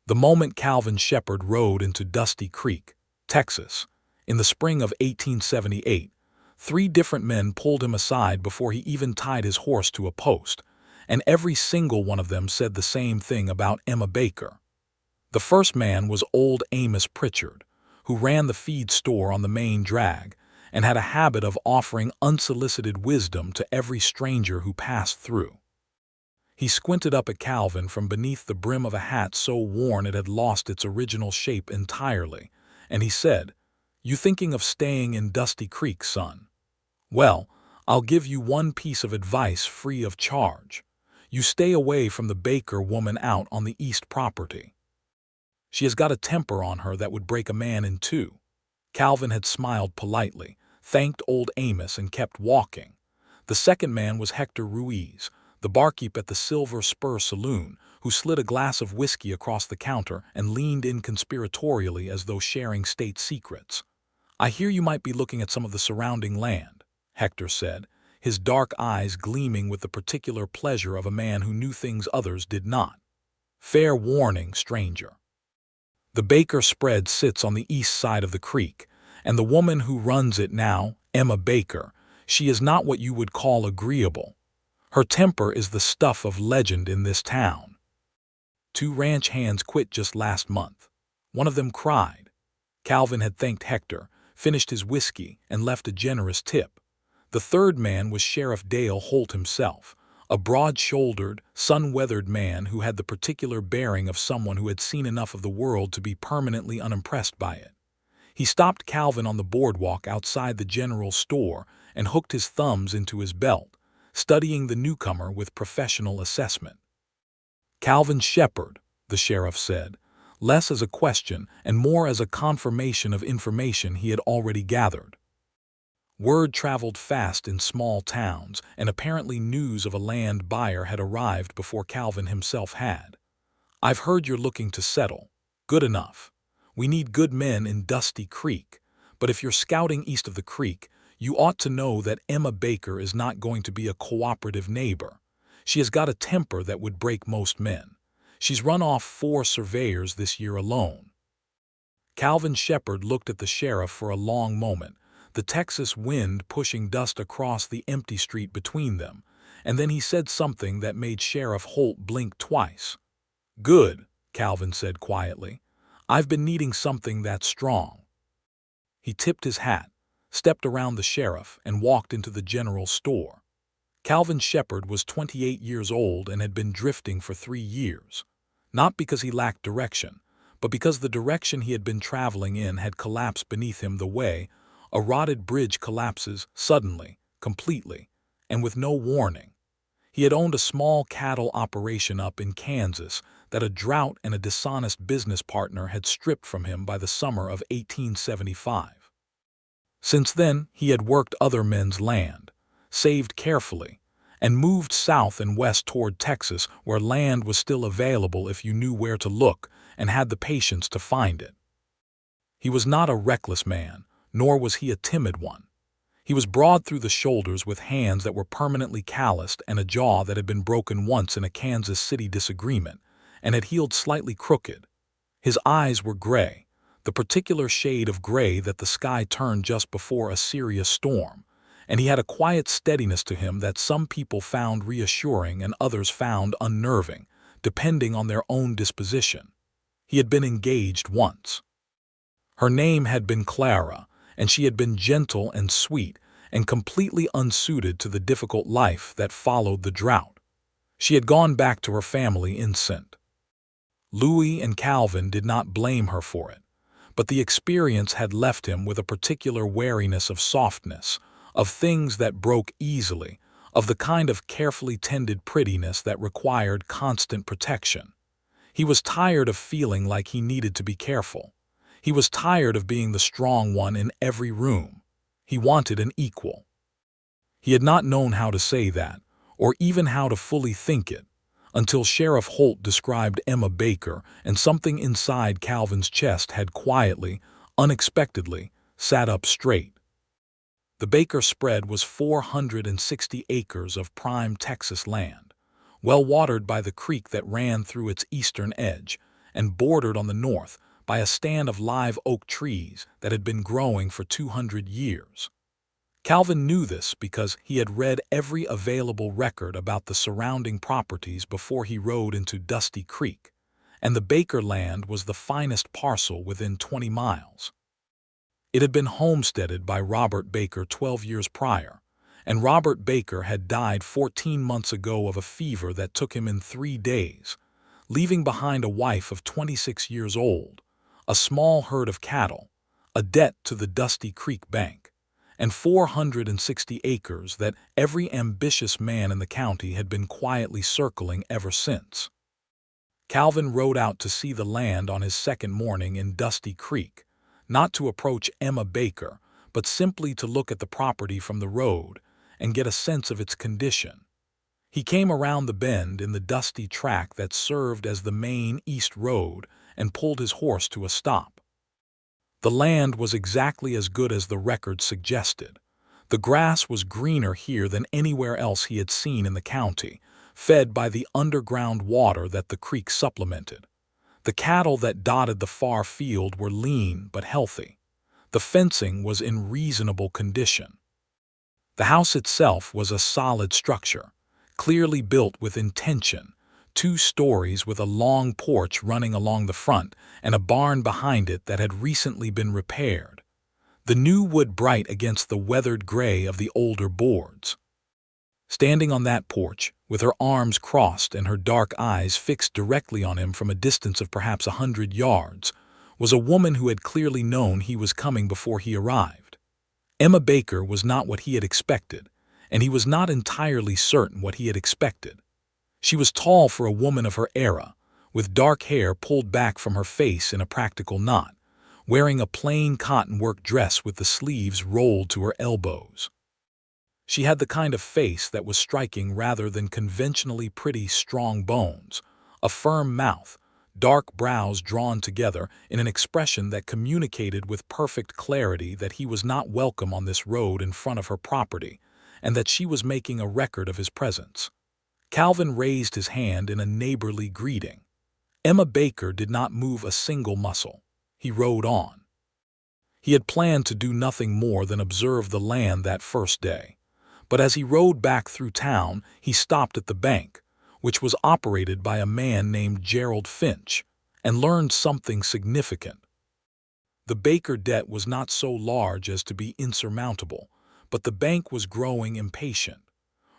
The moment Calvin Shepard rode into Dusty Creek, Texas, in the spring of 1878, 3 different men pulled him aside before he even tied his horse to a post, and every single one of them said the same thing about Emma Baker. The first man was old Amos Pritchard, who ran the feed store on the main drag and had a habit of offering unsolicited wisdom to every stranger who passed through. He squinted up at Calvin from beneath the brim of a hat so worn it had lost its original shape entirely, and he said, "You thinking of staying in Dusty Creek, son? Well, I'll give you one piece of advice free of charge. You stay away from the Baker woman out on the east property. She has got a temper on her that would break a man in two." Calvin had smiled politely, thanked old Amos, and kept walking. The second man was Hector Ruiz, the barkeep at the Silver Spur Saloon, who slid a glass of whiskey across the counter and leaned in conspiratorially as though sharing state secrets. "I hear you might be looking at some of the surrounding land," Hector said, his dark eyes gleaming with the particular pleasure of a man who knew things others did not. "Fair warning, stranger. The Baker spread sits on the east side of the creek, and the woman who runs it now, Emma Baker, she is not what you would call agreeable. Her temper is the stuff of legend in this town. 2 ranch hands quit just last month. One of them cried." Calvin had thanked Hector, finished his whiskey, and left a generous tip. The third man was Sheriff Dale Holt himself, a broad-shouldered, sun-weathered man who had the particular bearing of someone who had seen enough of the world to be permanently unimpressed by it. He stopped Calvin on the boardwalk outside the general store and hooked his thumbs into his belt, studying the newcomer with professional assessment. "Calvin Shepard," the sheriff said, less as a question and more as a confirmation of information he had already gathered. Word traveled fast in small towns, and apparently news of a land buyer had arrived before Calvin himself had. "I've heard you're looking to settle. Good enough. We need good men in Dusty Creek, but if you're scouting east of the creek, you ought to know that Emma Baker is not going to be a cooperative neighbor. She has got a temper that would break most men. She's run off 4 surveyors this year alone." Calvin Shepard looked at the sheriff for a long moment, the Texas wind pushing dust across the empty street between them, and then he said something that made Sheriff Holt blink twice. "Good," Calvin said quietly. "I've been needing something that strong." He tipped his hat, stepped around the sheriff, and walked into the general store. Calvin Shepard was 28 years old and had been drifting for 3 years. Not because he lacked direction, but because the direction he had been traveling in had collapsed beneath him the way a rotted bridge collapses suddenly, completely, and with no warning. He had owned a small cattle operation up in Kansas that a drought and a dishonest business partner had stripped from him by the summer of 1875. Since then, he had worked other men's land, saved carefully, and moved south and west toward Texas, where land was still available if you knew where to look and had the patience to find it. He was not a reckless man, nor was he a timid one. He was broad through the shoulders with hands that were permanently calloused and a jaw that had been broken once in a Kansas City disagreement and had healed slightly crooked. His eyes were gray, the particular shade of gray that the sky turned just before a serious storm, and he had a quiet steadiness to him that some people found reassuring and others found unnerving, depending on their own disposition. He had been engaged once. Her name had been Clara, and she had been gentle and sweet and completely unsuited to the difficult life that followed the drought. She had gone back to her family in St. Louis, and Calvin did not blame her for it, but the experience had left him with a particular wariness of softness, of things that broke easily, of the kind of carefully tended prettiness that required constant protection. He was tired of feeling like he needed to be careful. He was tired of being the strong one in every room. He wanted an equal. He had not known how to say that, or even how to fully think it, until Sheriff Holt described Emma Baker, and something inside Calvin's chest had quietly, unexpectedly, sat up straight. The Baker spread was 460 acres of prime Texas land, well watered by the creek that ran through its eastern edge, and bordered on the north by a stand of live oak trees that had been growing for 200 years. Calvin knew this because he had read every available record about the surrounding properties before he rode into Dusty Creek, and the Baker land was the finest parcel within 20 miles. It had been homesteaded by Robert Baker 12 years prior, and Robert Baker had died 14 months ago of a fever that took him in 3 days, leaving behind a wife of 26 years old, a small herd of cattle, a debt to the Dusty Creek Bank, and 460 acres that every ambitious man in the county had been quietly circling ever since. Calvin rode out to see the land on his second morning in Dusty Creek, not to approach Emma Baker, but simply to look at the property from the road and get a sense of its condition. He came around the bend in the dusty track that served as the main east road and pulled his horse to a stop. The land was exactly as good as the record suggested. The grass was greener here than anywhere else he had seen in the county, fed by the underground water that the creek supplemented. The cattle that dotted the far field were lean but healthy. The fencing was in reasonable condition. The house itself was a solid structure, clearly built with intention, 2 stories with a long porch running along the front and a barn behind it that had recently been repaired. The new wood bright against the weathered gray of the older boards. Standing on that porch, with her arms crossed and her dark eyes fixed directly on him from a distance of perhaps 100 yards, was a woman who had clearly known he was coming before he arrived. Emma Baker was not what he had expected, and he was not entirely certain what he had expected. She was tall for a woman of her era, with dark hair pulled back from her face in a practical knot, wearing a plain cotton work dress with the sleeves rolled to her elbows. She had the kind of face that was striking rather than conventionally pretty strong bones, a firm mouth, dark brows drawn together in an expression that communicated with perfect clarity that he was not welcome on this road in front of her property, and that she was making a record of his presence. Calvin raised his hand in a neighborly greeting. Emma Baker did not move a single muscle. He rode on. He had planned to do nothing more than observe the land that first day. But as he rode back through town, he stopped at the bank, which was operated by a man named Gerald Finch, and learned something significant. The Baker debt was not so large as to be insurmountable, but the bank was growing impatient.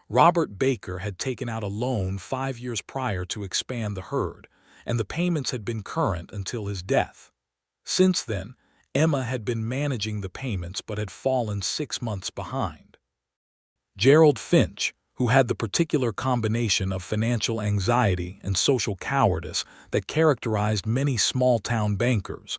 Robert Baker had taken out a loan 5 years prior to expand the herd, and the payments had been current until his death. Since then, Emma had been managing the payments but had fallen 6 months behind. Gerald Finch, who had the particular combination of financial anxiety and social cowardice that characterized many small-town bankers,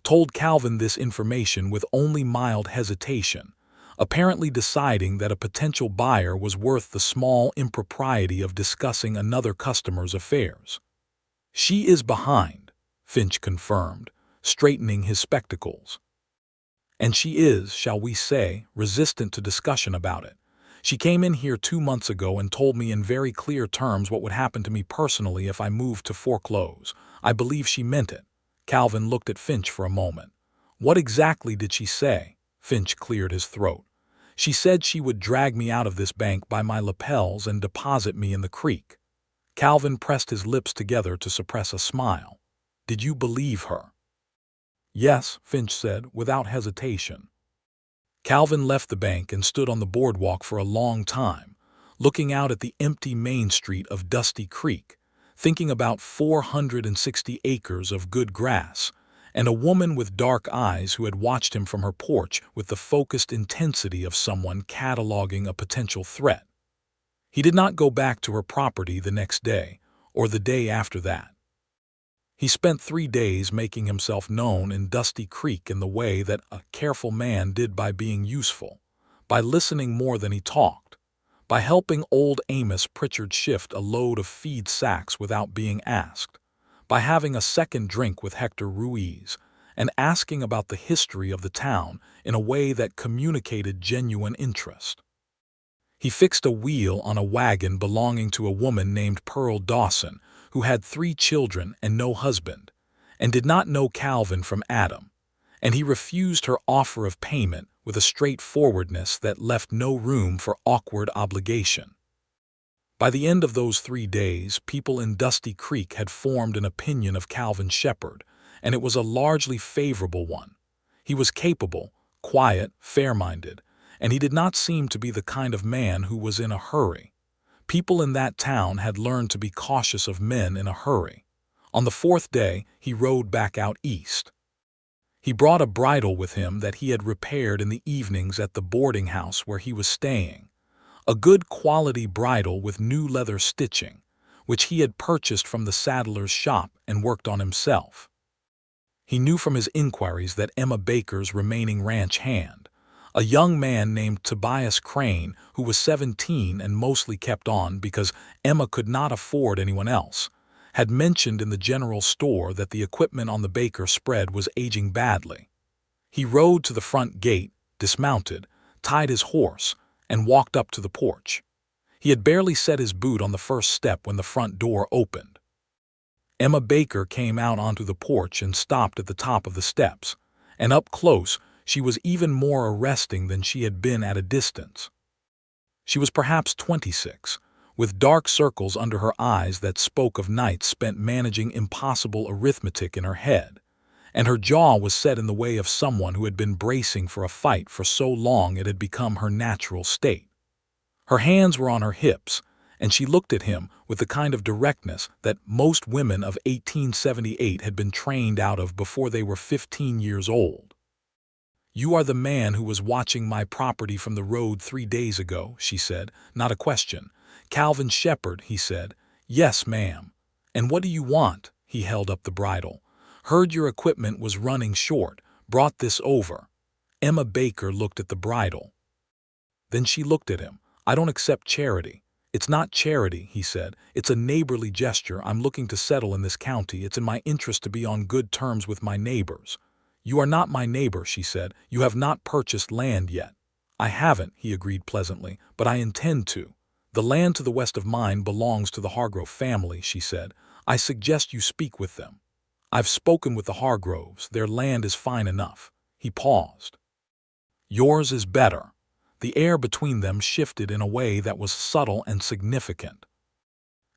told Calvin this information with only mild hesitation, apparently deciding that a potential buyer was worth the small impropriety of discussing another customer's affairs. "She is behind," Finch confirmed, straightening his spectacles. "And she is, shall we say, resistant to discussion about it. She came in here 2 months ago and told me in very clear terms what would happen to me personally if I moved to foreclose. I believe she meant it." Calvin looked at Finch for a moment. "What exactly did she say?" Finch cleared his throat. "She said she would drag me out of this bank by my lapels and deposit me in the creek." Calvin pressed his lips together to suppress a smile. "Did you believe her?" "Yes," Finch said, without hesitation. Calvin left the bank and stood on the boardwalk for a long time, looking out at the empty main street of Dusty Creek, thinking about 460 acres of good grass, and a woman with dark eyes who had watched him from her porch with the focused intensity of someone cataloging a potential threat. He did not go back to her property the next day, or the day after that. He spent 3 days making himself known in Dusty Creek in the way that a careful man did by being useful, by listening more than he talked, by helping old Amos Pritchard shift a load of feed sacks without being asked, by having a second drink with Hector Ruiz, and asking about the history of the town in a way that communicated genuine interest. He fixed a wheel on a wagon belonging to a woman named Pearl Dawson, who had 3 children and no husband, and did not know Calvin from Adam, and he refused her offer of payment with a straightforwardness that left no room for awkward obligation. By the end of those 3 days, people in Dusty Creek had formed an opinion of Calvin Shepard, and it was a largely favorable one. He was capable, quiet, fair-minded, and he did not seem to be the kind of man who was in a hurry. People in that town had learned to be cautious of men in a hurry. On the 4th day, he rode back out east. He brought a bridle with him that he had repaired in the evenings at the boarding house where he was staying. A good quality bridle with new leather stitching, which he had purchased from the saddler's shop and worked on himself. He knew from his inquiries that Emma Baker's remaining ranch hand, a young man named Tobias Crane, who was 17 and mostly kept on because Emma could not afford anyone else, had mentioned in the general store that the equipment on the Baker spread was aging badly. He rode to the front gate, dismounted, tied his horse, and walked up to the porch. He had barely set his boot on the first step when the front door opened. Emma Baker came out onto the porch and stopped at the top of the steps, and up close she was even more arresting than she had been at a distance. She was perhaps 26, with dark circles under her eyes that spoke of nights spent managing impossible arithmetic in her head, and her jaw was set in the way of someone who had been bracing for a fight for so long it had become her natural state. Her hands were on her hips, and she looked at him with the kind of directness that most women of 1878 had been trained out of before they were 15 years old. "You are the man who was watching my property from the road 3 days ago," she said, not a question. "Calvin Shepard," he said. "Yes, ma'am." "And what do you want?" He held up the bridle. "Heard your equipment was running short. Brought this over." Emma Baker looked at the bridle. Then she looked at him. "I don't accept charity." "It's not charity," he said. "It's a neighborly gesture. I'm looking to settle in this county. It's in my interest to be on good terms with my neighbors." "You are not my neighbor," she said. "You have not purchased land yet." "I haven't," he agreed pleasantly, "but I intend to." "The land to the west of mine belongs to the Hargrove family," she said. "I suggest you speak with them." "I've spoken with the Hargroves. Their land is fine enough." He paused. "Yours is better." The air between them shifted in a way that was subtle and significant.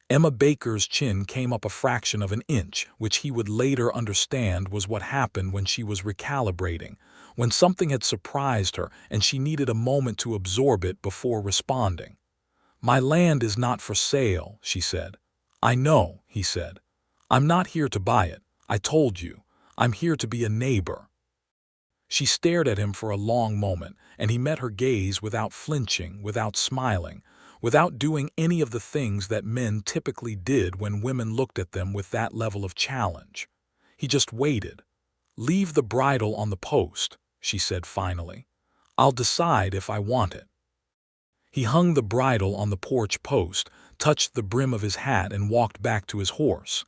Emma Baker's chin came up a fraction of an inch, which he would later understand was what happened when she was recalibrating, when something had surprised her and she needed a moment to absorb it before responding. "My land is not for sale," she said. "I know," he said. "I'm not here to buy it. I told you. I'm here to be a neighbor." She stared at him for a long moment, and he met her gaze without flinching, without smiling, without doing any of the things that men typically did when women looked at them with that level of challenge. He just waited. "Leave the bridle on the post," she said finally. "I'll decide if I want it." He hung the bridle on the porch post, touched the brim of his hat, and walked back to his horse.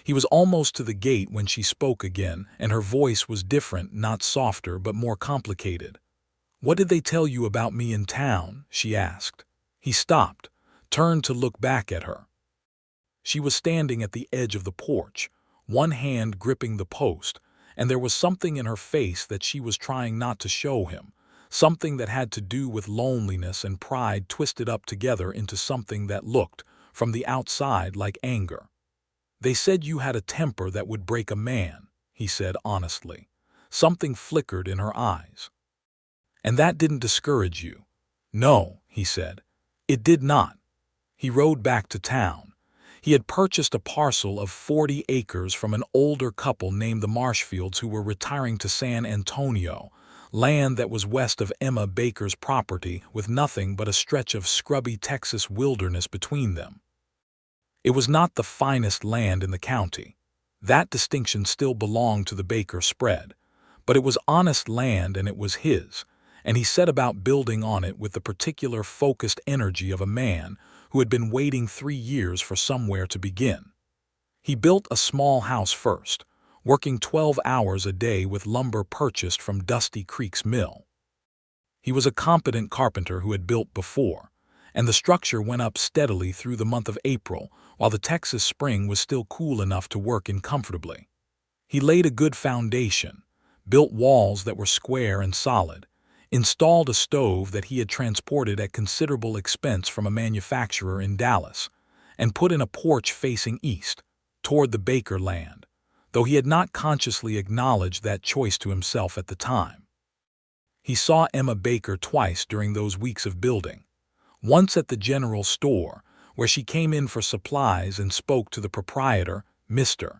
He was almost to the gate when she spoke again, and her voice was different, not softer, but more complicated. "What did they tell you about me in town?" she asked. He stopped, turned to look back at her. She was standing at the edge of the porch, one hand gripping the post, and there was something in her face that she was trying not to show him, something that had to do with loneliness and pride twisted up together into something that looked, from the outside, like anger. "They said you had a temper that would break a man," he said honestly. Something flickered in her eyes. "And that didn't discourage you?" "No," he said. "It did not." He rode back to town. He had purchased a parcel of 40 acres from an older couple named the Marshfields who were retiring to San Antonio, land that was west of Emma Baker's property with nothing but a stretch of scrubby Texas wilderness between them. It was not the finest land in the county. That distinction still belonged to the Baker spread. But it was honest land and it was his, and he set about building on it with the particular focused energy of a man who had been waiting 3 years for somewhere to begin. He built a small house first, working 12 hours a day with lumber purchased from Dusty Creek's mill. He was a competent carpenter who had built before, and the structure went up steadily through the month of April, while the Texas spring was still cool enough to work in comfortably. He laid a good foundation, built walls that were square and solid, installed a stove that he had transported at considerable expense from a manufacturer in Dallas, and put in a porch facing east, toward the Baker land, though he had not consciously acknowledged that choice to himself at the time. He saw Emma Baker twice during those weeks of building, once at the general store, where she came in for supplies and spoke to the proprietor, Mr.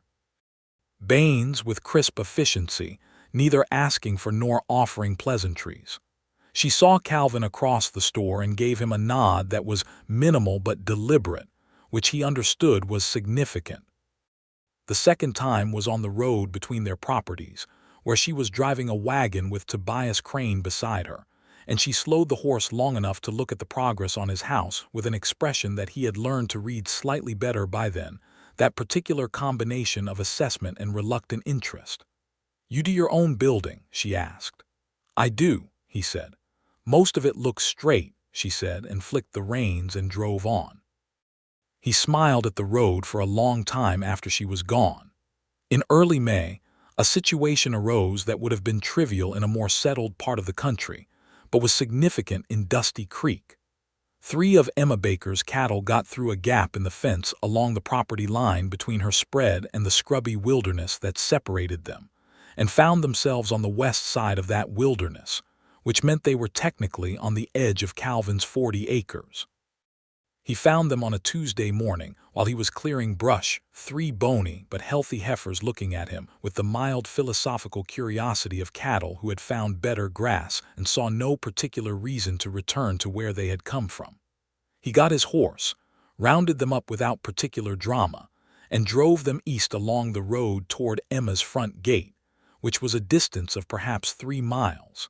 Baines, with crisp efficiency, neither asking for nor offering pleasantries. She saw Calvin across the store and gave him a nod that was minimal but deliberate, which he understood was significant. The second time was on the road between their properties, where she was driving a wagon with Tobias Crane beside her, and she slowed the horse long enough to look at the progress on his house with an expression that he had learned to read slightly better by then, that particular combination of assessment and reluctant interest. "You do your own building?" she asked. "I do," he said. "Most of it looks straight," she said, and flicked the reins and drove on. He smiled at the road for a long time after she was gone. In early May, a situation arose that would have been trivial in a more settled part of the country, but was significant in Dusty Creek. 3 of Emma Baker's cattle got through a gap in the fence along the property line between her spread and the scrubby wilderness that separated them, and found themselves on the west side of that wilderness, which meant they were technically on the edge of Calvin's 40 acres. He found them on a Tuesday morning while he was clearing brush, 3 bony but healthy heifers looking at him with the mild philosophical curiosity of cattle who had found better grass and saw no particular reason to return to where they had come from. He got his horse, rounded them up without particular drama, and drove them east along the road toward Emma's front gate, which was a distance of perhaps 3 miles.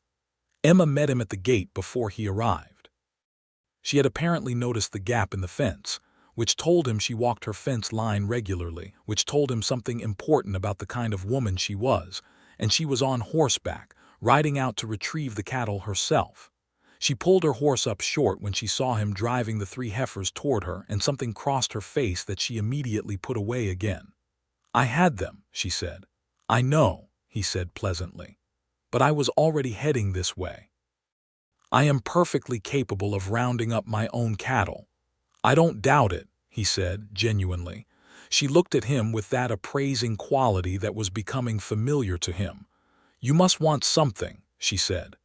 Emma met him at the gate before he arrived. She had apparently noticed the gap in the fence, which told him she walked her fence line regularly, which told him something important about the kind of woman she was, and she was on horseback, riding out to retrieve the cattle herself. She pulled her horse up short when she saw him driving the 3 heifers toward her, and something crossed her face that she immediately put away again. "I had them," she said. "I know," he said pleasantly. "But I was already heading this way. I am perfectly capable of rounding up my own cattle." "I don't doubt it," he said, genuinely. She looked at him with that appraising quality that was becoming familiar to him. "You must want something," she said.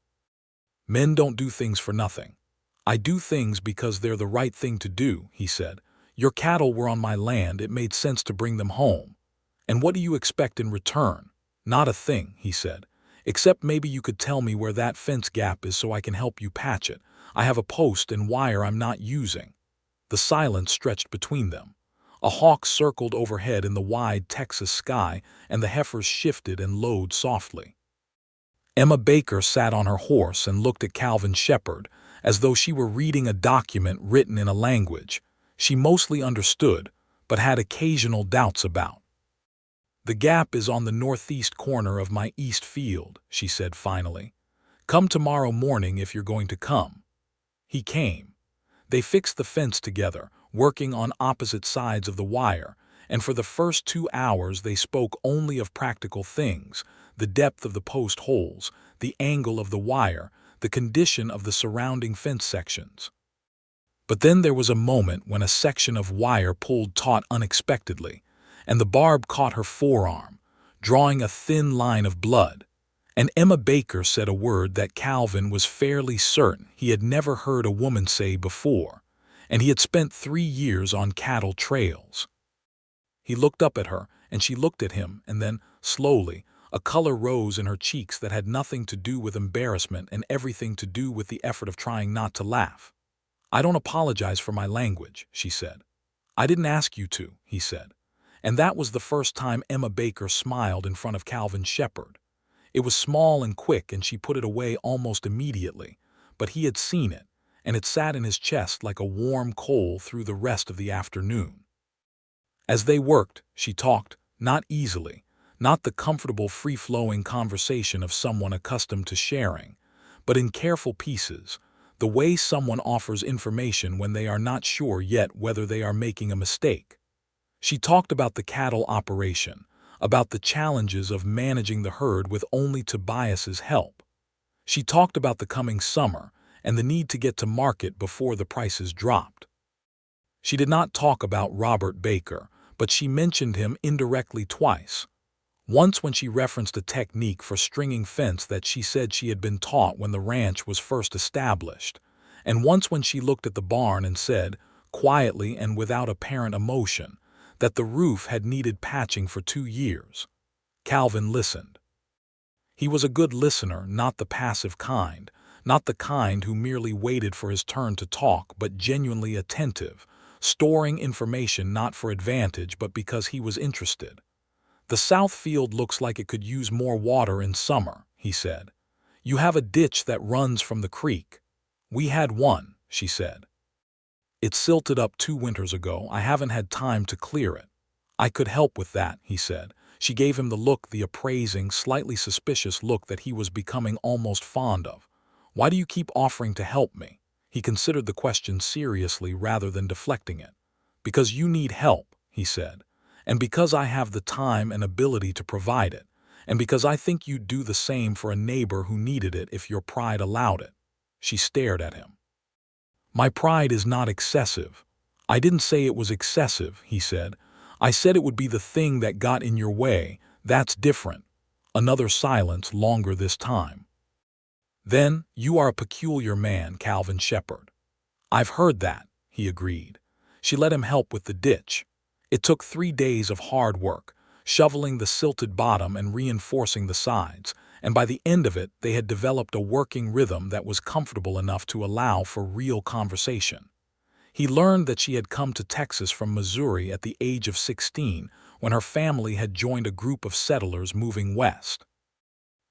"Men don't do things for nothing." "I do things because they're the right thing to do," he said. "Your cattle were on my land, it made sense to bring them home. And what do you expect in return?" "Not a thing," he said. "Except maybe you could tell me where that fence gap is so I can help you patch it. I have a post and wire I'm not using." The silence stretched between them. A hawk circled overhead in the wide Texas sky, and the heifers shifted and lowed softly. Emma Baker sat on her horse and looked at Calvin Shepard, as though she were reading a document written in a language she mostly understood, but had occasional doubts about. "The gap is on the northeast corner of my east field," she said finally. "Come tomorrow morning if you're going to come." He came. They fixed the fence together, working on opposite sides of the wire, and for the first 2 hours they spoke only of practical things: the depth of the post holes, the angle of the wire, the condition of the surrounding fence sections. But then there was a moment when a section of wire pulled taut unexpectedly, and the barb caught her forearm, drawing a thin line of blood. And Emma Baker said a word that Calvin was fairly certain he had never heard a woman say before, and he had spent 3 years on cattle trails. He looked up at her, and she looked at him, and then, slowly, a color rose in her cheeks that had nothing to do with embarrassment and everything to do with the effort of trying not to laugh. "I don't apologize for my language," she said. "I didn't ask you to," he said. And that was the first time Emma Baker smiled in front of Calvin Shepard. It was small and quick, and she put it away almost immediately, but he had seen it, and it sat in his chest like a warm coal through the rest of the afternoon. As they worked, she talked, not easily, not the comfortable, free-flowing conversation of someone accustomed to sharing, but in careful pieces, the way someone offers information when they are not sure yet whether they are making a mistake. She talked about the cattle operation, about the challenges of managing the herd with only Tobias's help. She talked about the coming summer and the need to get to market before the prices dropped. She did not talk about Robert Baker, but she mentioned him indirectly twice. Once when she referenced a technique for stringing fence that she said she had been taught when the ranch was first established, and once when she looked at the barn and said, quietly and without apparent emotion, that the roof had needed patching for 2 years. Calvin listened. He was a good listener, not the passive kind, not the kind who merely waited for his turn to talk, but genuinely attentive, storing information not for advantage but because he was interested. "The south field looks like it could use more water in summer," he said. "You have a ditch that runs from the creek." "We had one," she said. "It silted up 2 winters ago. I haven't had time to clear it." "I could help with that," he said. She gave him the look, the appraising, slightly suspicious look that he was becoming almost fond of. "Why do you keep offering to help me?" He considered the question seriously rather than deflecting it. "Because you need help," he said, "and because I have the time and ability to provide it, and because I think you'd do the same for a neighbor who needed it if your pride allowed it." She stared at him. "My pride is not excessive." "I didn't say it was excessive," he said. "I said it would be the thing that got in your way. That's different." Another silence, longer this time. "Then, you are a peculiar man, Calvin Shepard." "I've heard that," he agreed. She let him help with the ditch. It took 3 days of hard work, shoveling the silted bottom and reinforcing the sides, and by the end of it they had developed a working rhythm that was comfortable enough to allow for real conversation. He learned that she had come to Texas from Missouri at the age of 16 when her family had joined a group of settlers moving west.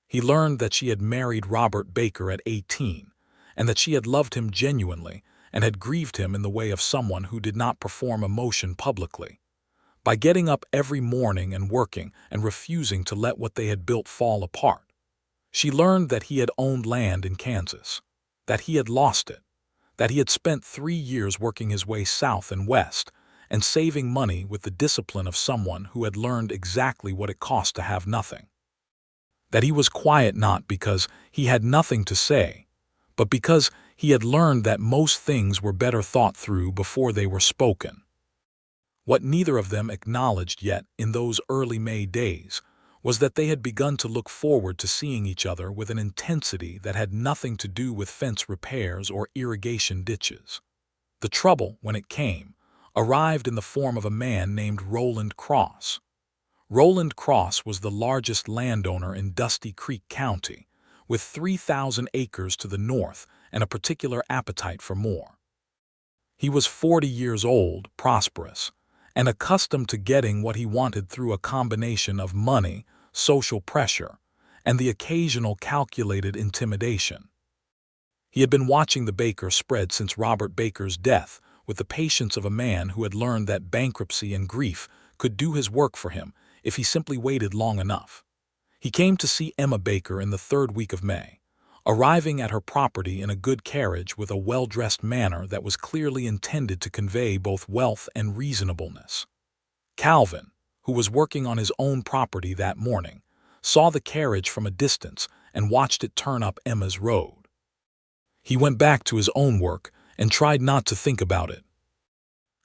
He learned that she had married Robert Baker at 18, and that she had loved him genuinely and had grieved him in the way of someone who did not perform emotion publicly. By getting up every morning and working and refusing to let what they had built fall apart. She learned that he had owned land in Kansas, that he had lost it, that he had spent 3 years working his way south and west and saving money with the discipline of someone who had learned exactly what it cost to have nothing. That he was quiet not because he had nothing to say, but because he had learned that most things were better thought through before they were spoken. What neither of them acknowledged yet in those early May days was that they had begun to look forward to seeing each other with an intensity that had nothing to do with fence repairs or irrigation ditches. The trouble, when it came, arrived in the form of a man named Roland Cross. Roland Cross was the largest landowner in Dusty Creek County, with 3,000 acres to the north and a particular appetite for more. He was 40 years old, prosperous, and accustomed to getting what he wanted through a combination of money, social pressure, and the occasional calculated intimidation. He had been watching the Baker spread since Robert Baker's death with the patience of a man who had learned that bankruptcy and grief could do his work for him if he simply waited long enough. He came to see Emma Baker in the 3rd week of May, arriving at her property in a good carriage with a well-dressed manner that was clearly intended to convey both wealth and reasonableness. Calvin, who was working on his own property that morning, saw the carriage from a distance and watched it turn up Emma's road. He went back to his own work and tried not to think about it.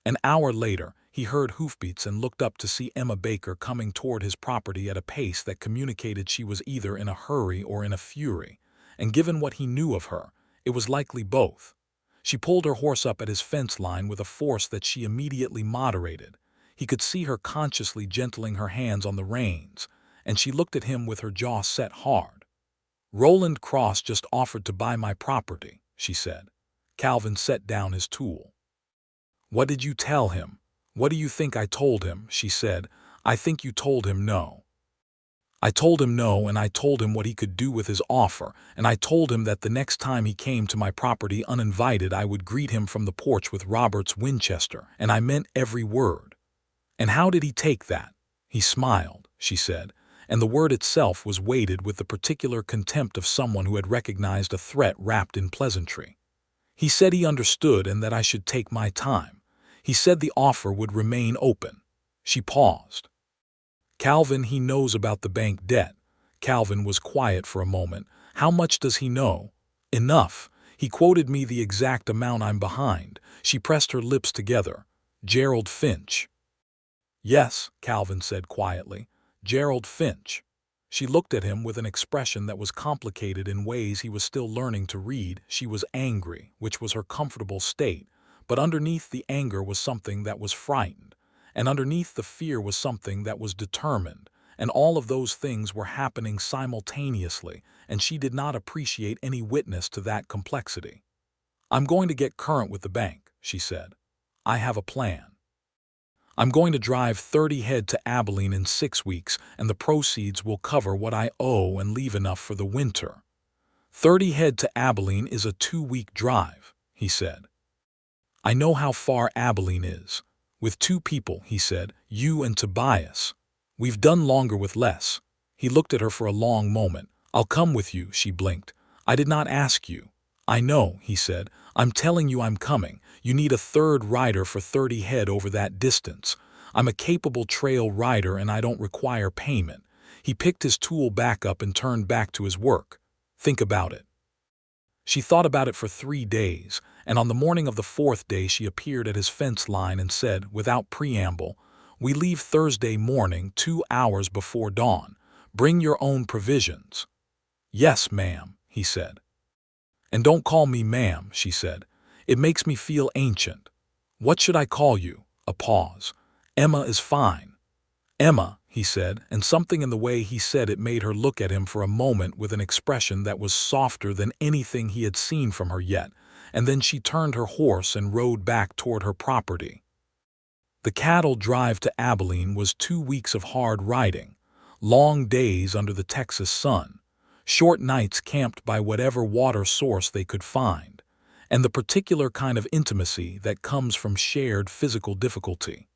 An hour later, he heard hoofbeats and looked up to see Emma Baker coming toward his property at a pace that communicated she was either in a hurry or in a fury, and given what he knew of her, it was likely both. She pulled her horse up at his fence line with a force that she immediately moderated. He could see her consciously gentling her hands on the reins, and she looked at him with her jaw set hard. "Roland Cross just offered to buy my property," she said. Calvin set down his tool. "What did you tell him?" "What do you think I told him?" she said. "I think you told him no." "I told him no, and I told him what he could do with his offer, and I told him that the next time he came to my property uninvited I would greet him from the porch with Robert's Winchester, and I meant every word." "And how did he take that?" "He smiled," she said, and the word itself was weighted with the particular contempt of someone who had recognized a threat wrapped in pleasantry. "He said he understood and that I should take my time. He said the offer would remain open." She paused. Calvin, he knows about the bank debt. Calvin was quiet for a moment. How much does he know? Enough. He quoted me the exact amount I'm behind. She pressed her lips together. Gerald Finch. Yes, Calvin said quietly. Gerald Finch. She looked at him with an expression that was complicated in ways he was still learning to read. She was angry, which was her comfortable state, but underneath the anger was something that was frightened, and underneath the fear was something that was determined, and all of those things were happening simultaneously, and she did not appreciate any witness to that complexity. I'm going to get current with the bank, she said. I have a plan. I'm going to drive 30 head to Abilene in 6 weeks, and the proceeds will cover what I owe and leave enough for the winter. 30 head to Abilene is a 2-week drive, he said. I know how far Abilene is. With 2 people, he said, you and Tobias. We've done longer with less. He looked at her for a long moment. I'll come with you, she blinked. I did not ask you. I know, he said. I'm telling you I'm coming. You need a 3rd rider for 30 head over that distance. I'm a capable trail rider and I don't require payment. He picked his tool back up and turned back to his work. Think about it. She thought about it for 3 days, and on the morning of the 4th day she appeared at his fence line and said, without preamble, we leave Thursday morning 2 hours before dawn. Bring your own provisions. Yes, ma'am, he said. And don't call me ma'am, she said. It makes me feel ancient. What should I call you? A pause. Emma is fine. Emma, he said, and something in the way he said it made her look at him for a moment with an expression that was softer than anything he had seen from her yet, and then she turned her horse and rode back toward her property. The cattle drive to Abilene was 2 weeks of hard riding, long days under the Texas sun, short nights camped by whatever water source they could find, and the particular kind of intimacy that comes from shared physical difficulty.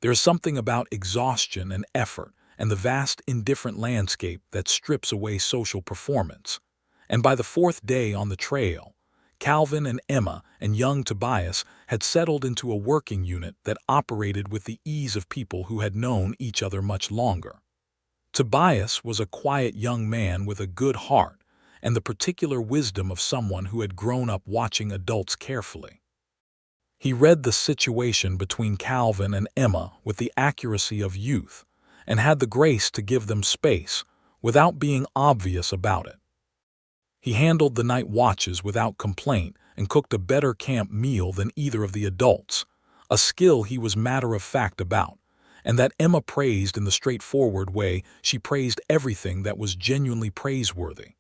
There's something about exhaustion and effort and the vast indifferent landscape that strips away social performance. And by the 4th day on the trail, Calvin and Emma and young Tobias had settled into a working unit that operated with the ease of people who had known each other much longer. Tobias was a quiet young man with a good heart and the particular wisdom of someone who had grown up watching adults carefully. He read the situation between Calvin and Emma with the accuracy of youth and had the grace to give them space without being obvious about it. He handled the night watches without complaint and cooked a better camp meal than either of the adults, a skill he was matter-of-fact about, and that Emma praised in the straightforward way she praised everything that was genuinely praiseworthy.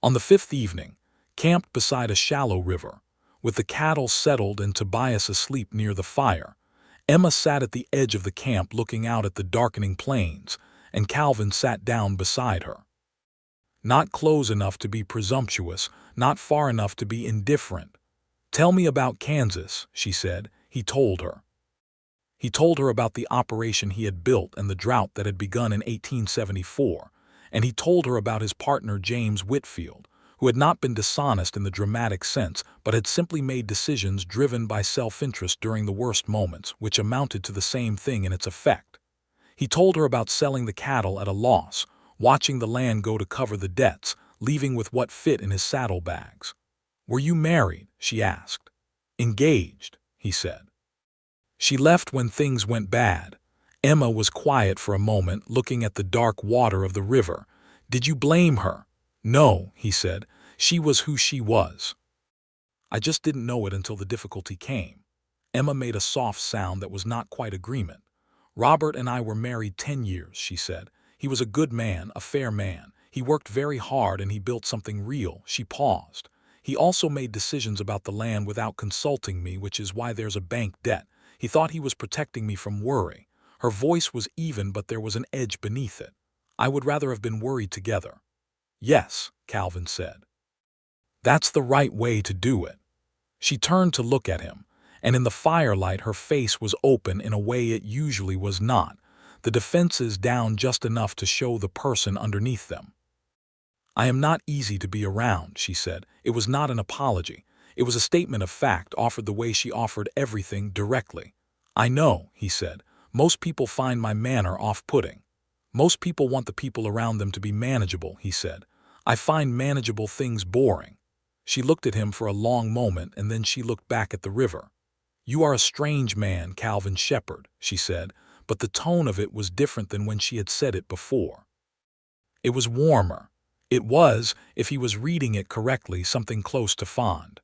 On the 5th evening, camped beside a shallow river, with the cattle settled and Tobias asleep near the fire, Emma sat at the edge of the camp looking out at the darkening plains, and Calvin sat down beside her. Not close enough to be presumptuous, not far enough to be indifferent. Tell me about Kansas, she said. He told her. He told her about the operation he had built and the drought that had begun in 1874, and he told her about his partner James Whitfield, who had not been dishonest in the dramatic sense, but had simply made decisions driven by self-interest during the worst moments, which amounted to the same thing in its effect. He told her about selling the cattle at a loss, watching the land go to cover the debts, leaving with what fit in his saddlebags. Were you married? She asked. Engaged, he said. She left when things went bad. Emma was quiet for a moment, looking at the dark water of the river. Did you blame her? No, he said. She was who she was. I just didn't know it until the difficulty came. Emma made a soft sound that was not quite agreement. Robert and I were married 10 years, she said. He was a good man, a fair man. He worked very hard and he built something real. She paused. He also made decisions about the land without consulting me, which is why there's a bank debt. He thought he was protecting me from worry. Her voice was even, but there was an edge beneath it. I would rather have been worried together. Yes, Calvin said. That's the right way to do it. She turned to look at him, and in the firelight her face was open in a way it usually was not, the defenses down just enough to show the person underneath them. I am not easy to be around, she said. It was not an apology. It was a statement of fact offered the way she offered everything directly. I know, he said, Most people find my manner off-putting. Most people want the people around them to be manageable, he said. I find manageable things boring. She looked at him for a long moment, and then she looked back at the river. You are a strange man, Calvin Shepard, she said, but the tone of it was different than when she had said it before. It was warmer. It was, if he was reading it correctly, something close to fond.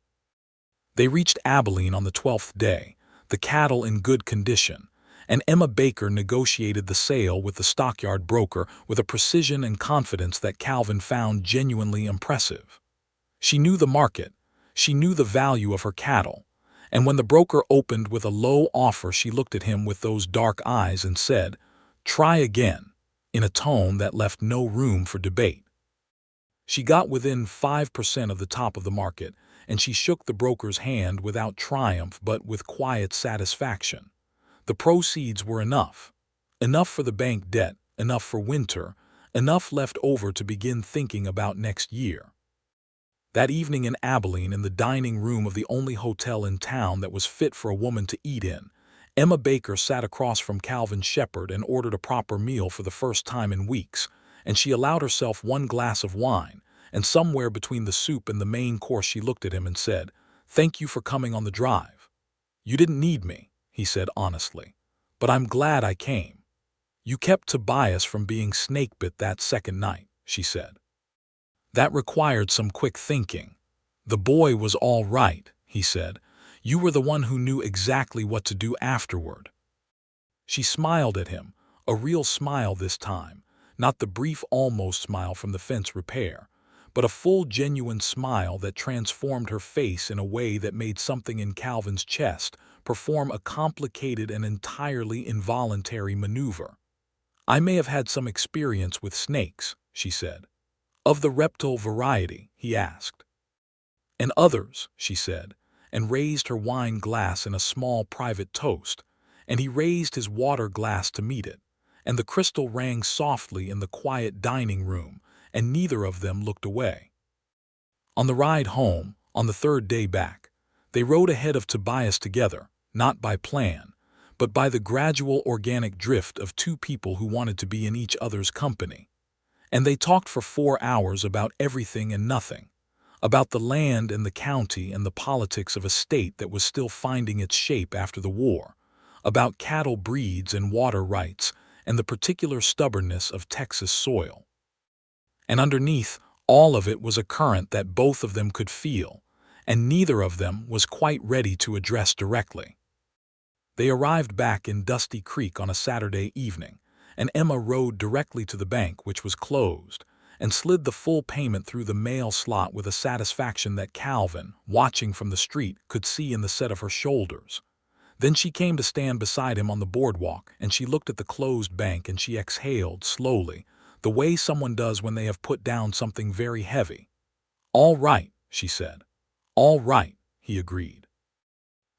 They reached Abilene on the 12th day, the cattle in good condition, and Emma Baker negotiated the sale with the stockyard broker with a precision and confidence that Calvin found genuinely impressive. She knew the market, she knew the value of her cattle, and when the broker opened with a low offer, she looked at him with those dark eyes and said, "Try again," in a tone that left no room for debate. She got within 5% of the top of the market, and she shook the broker's hand without triumph but with quiet satisfaction. The proceeds were enough. Enough for the bank debt, enough for winter, enough left over to begin thinking about next year. That evening in Abilene, in the dining room of the only hotel in town that was fit for a woman to eat in, Emma Baker sat across from Calvin Shepard and ordered a proper meal for the first time in weeks, and she allowed herself one glass of wine, and somewhere between the soup and the main course she looked at him and said, "Thank you for coming on the drive." "You didn't need me," he said honestly, "but I'm glad I came." "You kept Tobias from being snake-bit that second night," she said. "That required some quick thinking." "The boy was all right," he said. "You were the one who knew exactly what to do afterward." She smiled at him, a real smile this time, not the brief almost smile from the fence repair, but a full genuine smile that transformed her face in a way that made something in Calvin's chest perform a complicated and entirely involuntary maneuver. "I may have had some experience with snakes," she said. "Of the reptile variety?" he asked. "And others," she said, and raised her wine glass in a small private toast, and he raised his water glass to meet it, and the crystal rang softly in the quiet dining room, and neither of them looked away. On the ride home, on the third day back, they rode ahead of Tobias together, not by plan, but by the gradual organic drift of two people who wanted to be in each other's company. And they talked for 4 hours about everything and nothing, about the land and the county and the politics of a state that was still finding its shape after the war, about cattle breeds and water rights and the particular stubbornness of Texas soil. And underneath all of it was a current that both of them could feel, and neither of them was quite ready to address directly. They arrived back in Dusty Creek on a Saturday evening, and Emma rode directly to the bank, which was closed, and slid the full payment through the mail slot with a satisfaction that Calvin, watching from the street, could see in the set of her shoulders. Then she came to stand beside him on the boardwalk, and she looked at the closed bank and she exhaled slowly, the way someone does when they have put down something very heavy. "All right," she said. "All right," he agreed.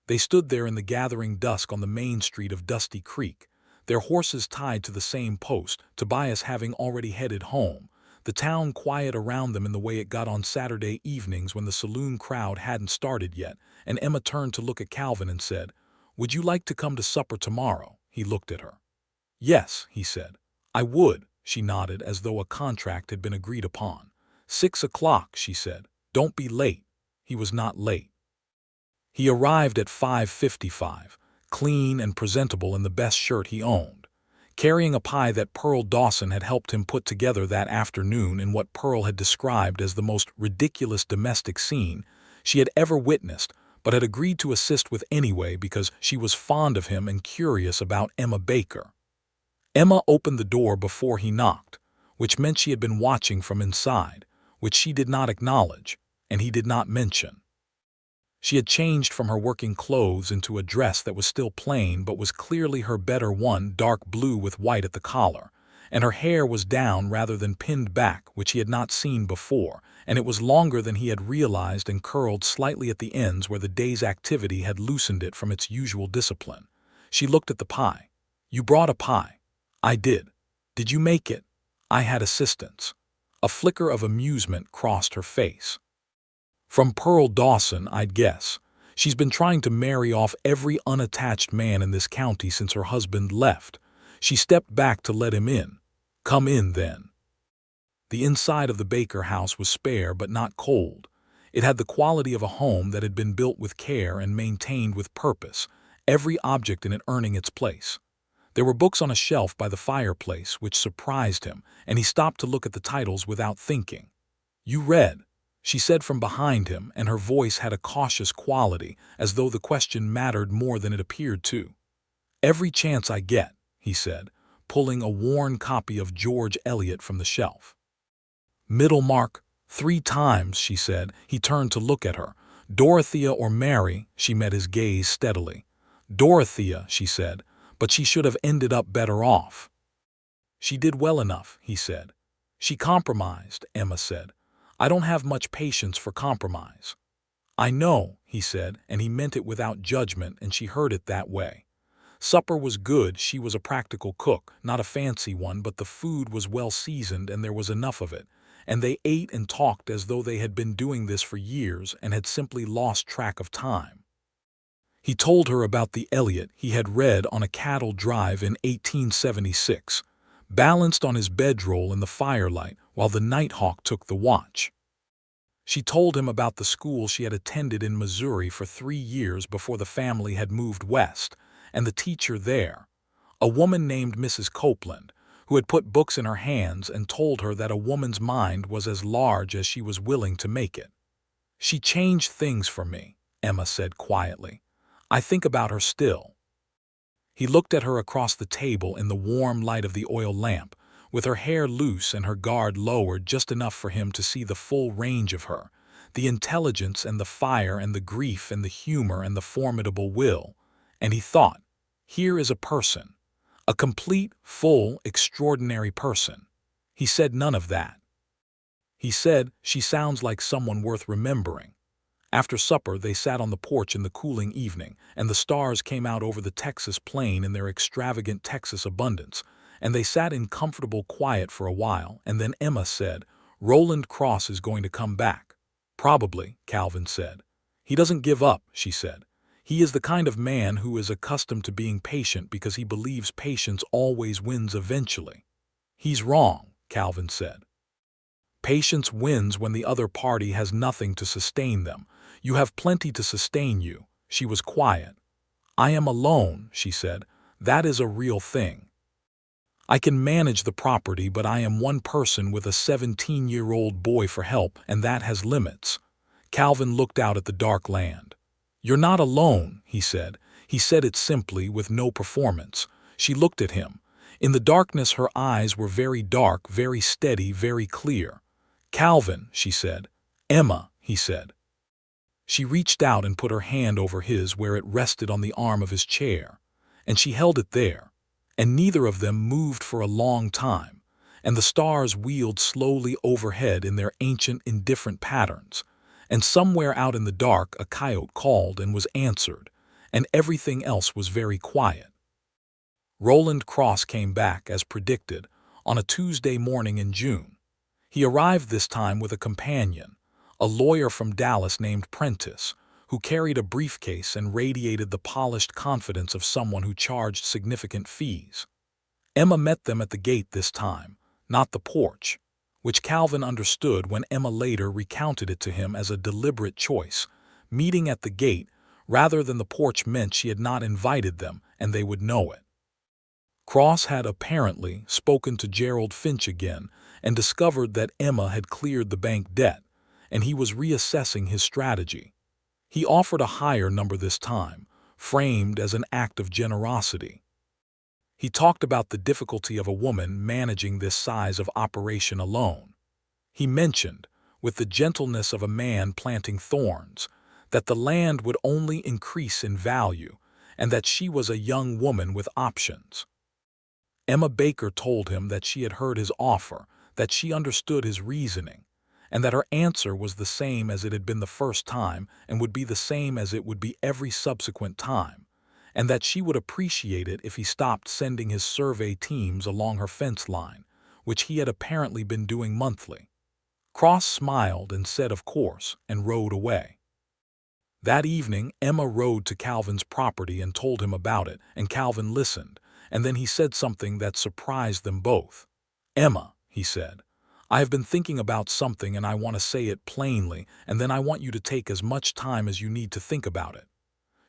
They stood there in the gathering dusk on the main street of Dusty Creek, their horses tied to the same post, Tobias having already headed home, the town quiet around them in the way it got on Saturday evenings when the saloon crowd hadn't started yet, and Emma turned to look at Calvin and said, "Would you like to come to supper tomorrow?" He looked at her. "Yes," he said. "I would," she nodded as though a contract had been agreed upon. 6 o'clock, she said. "Don't be late." He was not late. He arrived at 5:55, clean and presentable in the best shirt he owned, carrying a pie that Pearl Dawson had helped him put together that afternoon in what Pearl had described as the most ridiculous domestic scene she had ever witnessed, but had agreed to assist with anyway because she was fond of him and curious about Emma Baker. Emma opened the door before he knocked, which meant she had been watching from inside, which she did not acknowledge, and he did not mention. She had changed from her working clothes into a dress that was still plain but was clearly her better one, dark blue with white at the collar, and her hair was down rather than pinned back, which he had not seen before, and it was longer than he had realized and curled slightly at the ends where the day's activity had loosened it from its usual discipline. She looked at the pie. "You brought a pie." "I did." "Did you make it?" "I had assistance." A flicker of amusement crossed her face. "From Pearl Dawson, I'd guess." She's been trying to marry off every unattached man in this county since her husband left. She stepped back to let him in. Come in, then. The inside of the Baker house was spare but not cold. It had the quality of a home that had been built with care and maintained with purpose, every object in it earning its place. There were books on a shelf by the fireplace, which surprised him, and he stopped to look at the titles without thinking. "You read," she said from behind him, and her voice had a cautious quality, as though the question mattered more than it appeared to. "Every chance I get," he said, pulling a worn copy of George Eliot from the shelf. "Middle mark, 3 times," she said. He turned to look at her. "Dorothea or Mary?" She met his gaze steadily. "Dorothea," she said, "but she should have ended up better off." "She did well enough," he said. "She compromised," Emma said. "I don't have much patience for compromise." "I know," he said, and he meant it without judgment, and she heard it that way. Supper was good. She was a practical cook, not a fancy one, but the food was well seasoned and there was enough of it, and they ate and talked as though they had been doing this for years and had simply lost track of time. He told her about the Eliot he had read on a cattle drive in 1876, balanced on his bedroll in the firelight while the Nighthawk took the watch. She told him about the school she had attended in Missouri for 3 years before the family had moved west, and the teacher there, a woman named Mrs. Copeland, who had put books in her hands and told her that a woman's mind was as large as she was willing to make it. "She changed things for me," Emma said quietly. "I think about her still." He looked at her across the table in the warm light of the oil lamp, with her hair loose and her guard lowered just enough for him to see the full range of her, the intelligence and the fire and the grief and the humor and the formidable will, and he thought, here is a person. A complete, full, extraordinary person. He said none of that. He said, "She sounds like someone worth remembering." After supper, they sat on the porch in the cooling evening, and the stars came out over the Texas plain in their extravagant Texas abundance, and they sat in comfortable quiet for a while, and then Emma said, "Roland Cross is going to come back." "Probably," Calvin said. "He doesn't give up," she said. "He is the kind of man who is accustomed to being patient because he believes patience always wins eventually." "He's wrong," Calvin said. "Patience wins when the other party has nothing to sustain them. You have plenty to sustain you." She was quiet. "I am alone," she said. "That is a real thing. I can manage the property, but I am one person with a 17-year-old boy for help, and that has limits." Calvin looked out at the dark land. "You're not alone," he said. He said it simply, with no performance. She looked at him. In the darkness her eyes were very dark, very steady, very clear. "Calvin," she said. "Emma," he said. She reached out and put her hand over his where it rested on the arm of his chair, and she held it there, and neither of them moved for a long time, and the stars wheeled slowly overhead in their ancient, indifferent patterns, and somewhere out in the dark a coyote called and was answered, and everything else was very quiet. Roland Cross came back, as predicted, on a Tuesday morning in June. He arrived this time with a companion, a lawyer from Dallas named Prentice, who carried a briefcase and radiated the polished confidence of someone who charged significant fees. Emma met them at the gate this time, not the porch, which Calvin understood when Emma later recounted it to him as a deliberate choice. Meeting at the gate rather than the porch meant she had not invited them, and they would know it. Cross had apparently spoken to Gerald Finch again and discovered that Emma had cleared the bank debt, and he was reassessing his strategy. He offered a higher number this time, framed as an act of generosity. He talked about the difficulty of a woman managing this size of operation alone. He mentioned, with the gentleness of a man planting thorns, that the land would only increase in value and that she was a young woman with options. Emma Baker told him that she had heard his offer, that she understood his reasoning, and that her answer was the same as it had been the first time and would be the same as it would be every subsequent time, and that she would appreciate it if he stopped sending his survey teams along her fence line, which he had apparently been doing monthly. Cross smiled and said of course, and rode away. That evening, Emma rode to Calvin's property and told him about it, and Calvin listened, and then he said something that surprised them both. "Emma," he said, "I have been thinking about something and I want to say it plainly, and then I want you to take as much time as you need to think about it."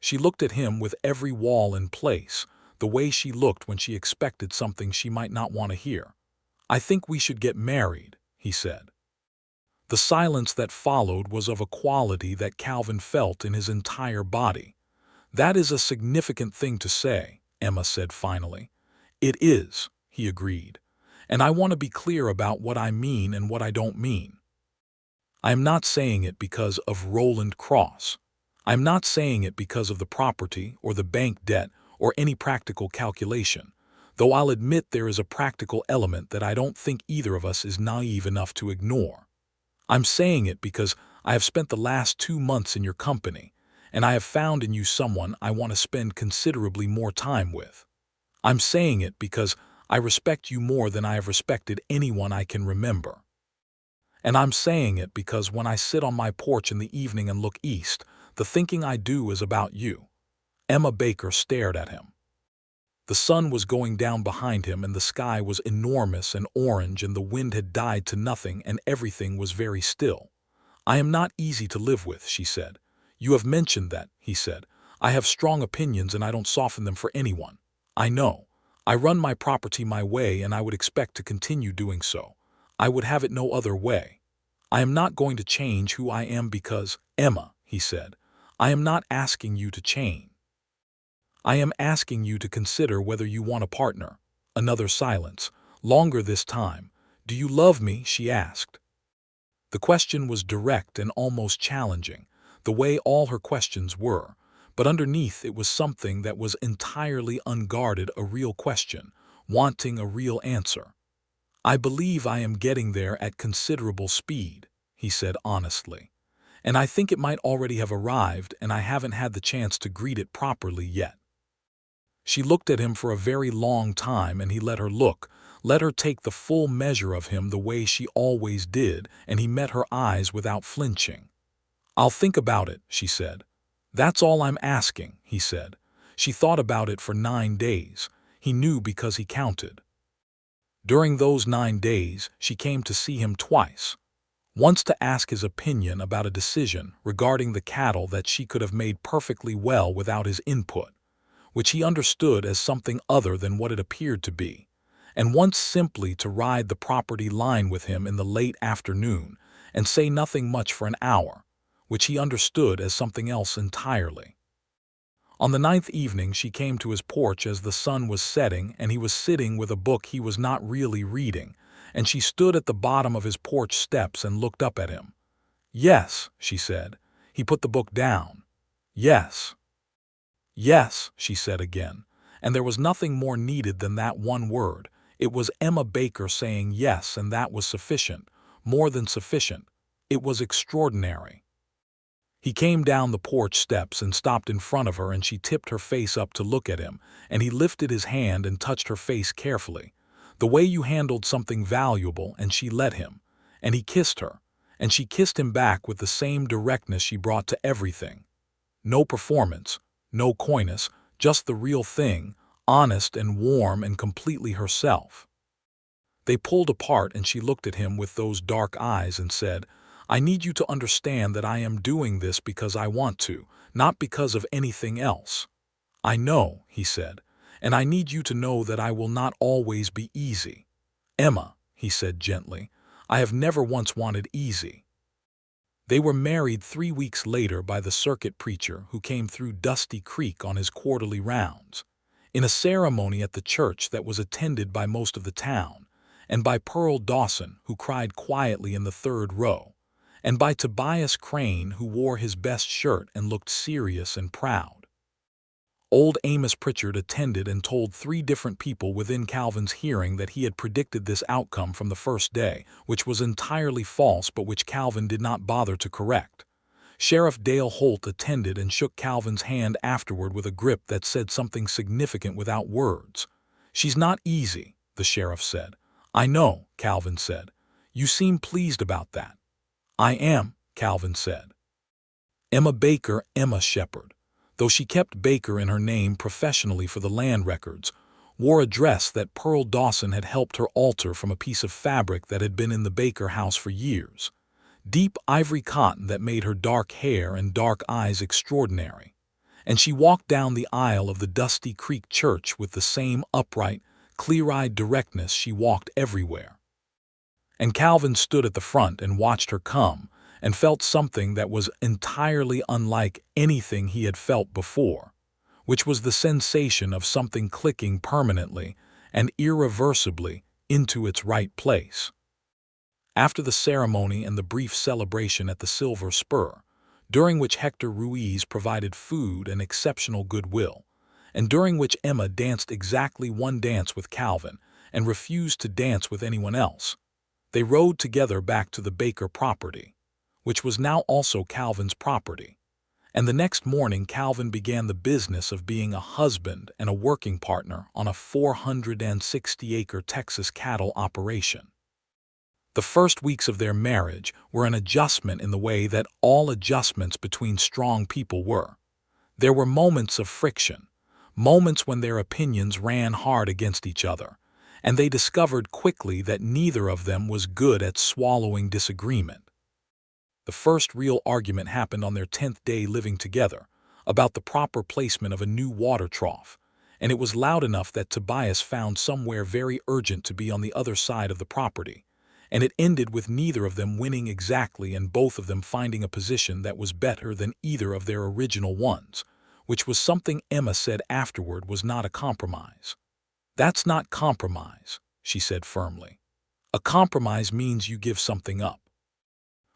She looked at him with every wall in place, the way she looked when she expected something she might not want to hear. "I think we should get married," he said. The silence that followed was of a quality that Calvin felt in his entire body. "That is a significant thing to say," Emma said finally. "It is," he agreed. "And I want to be clear about what I mean and what I don't mean. I am not saying it because of Roland Cross. I am not saying it because of the property or the bank debt or any practical calculation, though I'll admit there is a practical element that I don't think either of us is naive enough to ignore. I'm saying it because I have spent the last 2 months in your company, and I have found in you someone I want to spend considerably more time with. I'm saying it because I respect you more than I have respected anyone I can remember. And I'm saying it because when I sit on my porch in the evening and look east, the thinking I do is about you." Emma Baker stared at him. The sun was going down behind him and the sky was enormous and orange and the wind had died to nothing and everything was very still. "I am not easy to live with," she said. "You have mentioned that," he said. "I have strong opinions and I don't soften them for anyone. I know. I run my property my way and I would expect to continue doing so. I would have it no other way. I am not going to change who I am because—" "Emma," he said, "I am not asking you to change. I am asking you to consider whether you want a partner." Another silence, longer this time. "Do you love me?" she asked. The question was direct and almost challenging, the way all her questions were, but underneath it was something that was entirely unguarded, a real question, wanting a real answer. "I believe I am getting there at considerable speed," he said honestly, "and I think it might already have arrived and I haven't had the chance to greet it properly yet." She looked at him for a very long time and he let her look, let her take the full measure of him the way she always did, and he met her eyes without flinching. "I'll think about it," she said. "That's all I'm asking," he said. She thought about it for 9 days. He knew because he counted. During those 9 days, she came to see him twice. Once to ask his opinion about a decision regarding the cattle that she could have made perfectly well without his input, which he understood as something other than what it appeared to be, and once simply to ride the property line with him in the late afternoon and say nothing much for an hour, which he understood as something else entirely. On the 9th evening she came to his porch as the sun was setting and he was sitting with a book he was not really reading, and she stood at the bottom of his porch steps and looked up at him. "Yes," she said. He put the book down. "Yes." "Yes," she said again, and there was nothing more needed than that one word. It was Emma Baker saying yes, and that was sufficient, more than sufficient. It was extraordinary. He came down the porch steps and stopped in front of her, and she tipped her face up to look at him, and he lifted his hand and touched her face carefully, the way you handled something valuable, and she let him, and he kissed her, and she kissed him back with the same directness she brought to everything. No performance, no coyness, just the real thing, honest and warm and completely herself. They pulled apart and she looked at him with those dark eyes and said, "I need you to understand that I am doing this because I want to, not because of anything else." "I know," he said, "and I need you to know that I will not always be easy." "Emma," he said gently, "I have never once wanted easy." They were married 3 weeks later by the circuit preacher who came through Dusty Creek on his quarterly rounds, in a ceremony at the church that was attended by most of the town, and by Pearl Dawson, who cried quietly in the 3rd row, and by Tobias Crane, who wore his best shirt and looked serious and proud. Old Amos Pritchard attended and told 3 different people within Calvin's hearing that he had predicted this outcome from the first day, which was entirely false but which Calvin did not bother to correct. Sheriff Dale Holt attended and shook Calvin's hand afterward with a grip that said something significant without words. "She's not easy," the sheriff said. "I know," Calvin said. "You seem pleased about that." "I am," Calvin said. Emma Baker, Emma Shepard, though she kept Baker in her name professionally for the land records, wore a dress that Pearl Dawson had helped her alter from a piece of fabric that had been in the Baker house for years. Deep ivory cotton that made her dark hair and dark eyes extraordinary. And she walked down the aisle of the Dusty Creek Church with the same upright, clear-eyed directness she walked everywhere. And Calvin stood at the front and watched her come, and felt something that was entirely unlike anything he had felt before, which was the sensation of something clicking permanently and irreversibly into its right place. After the ceremony and the brief celebration at the Silver Spur, during which Hector Ruiz provided food and exceptional goodwill, and during which Emma danced exactly one dance with Calvin and refused to dance with anyone else, they rode together back to the Baker property, which was now also Calvin's property, and the next morning Calvin began the business of being a husband and a working partner on a 460-acre Texas cattle operation. The first weeks of their marriage were an adjustment in the way that all adjustments between strong people were. There were moments of friction, moments when their opinions ran hard against each other, and they discovered quickly that neither of them was good at swallowing disagreement. The first real argument happened on their 10th day living together, about the proper placement of a new water trough, and it was loud enough that Tobias found somewhere very urgent to be on the other side of the property, and it ended with neither of them winning exactly and both of them finding a position that was better than either of their original ones, which was something Emma said afterward was not a compromise. "That's not compromise," she said firmly. "A compromise means you give something up."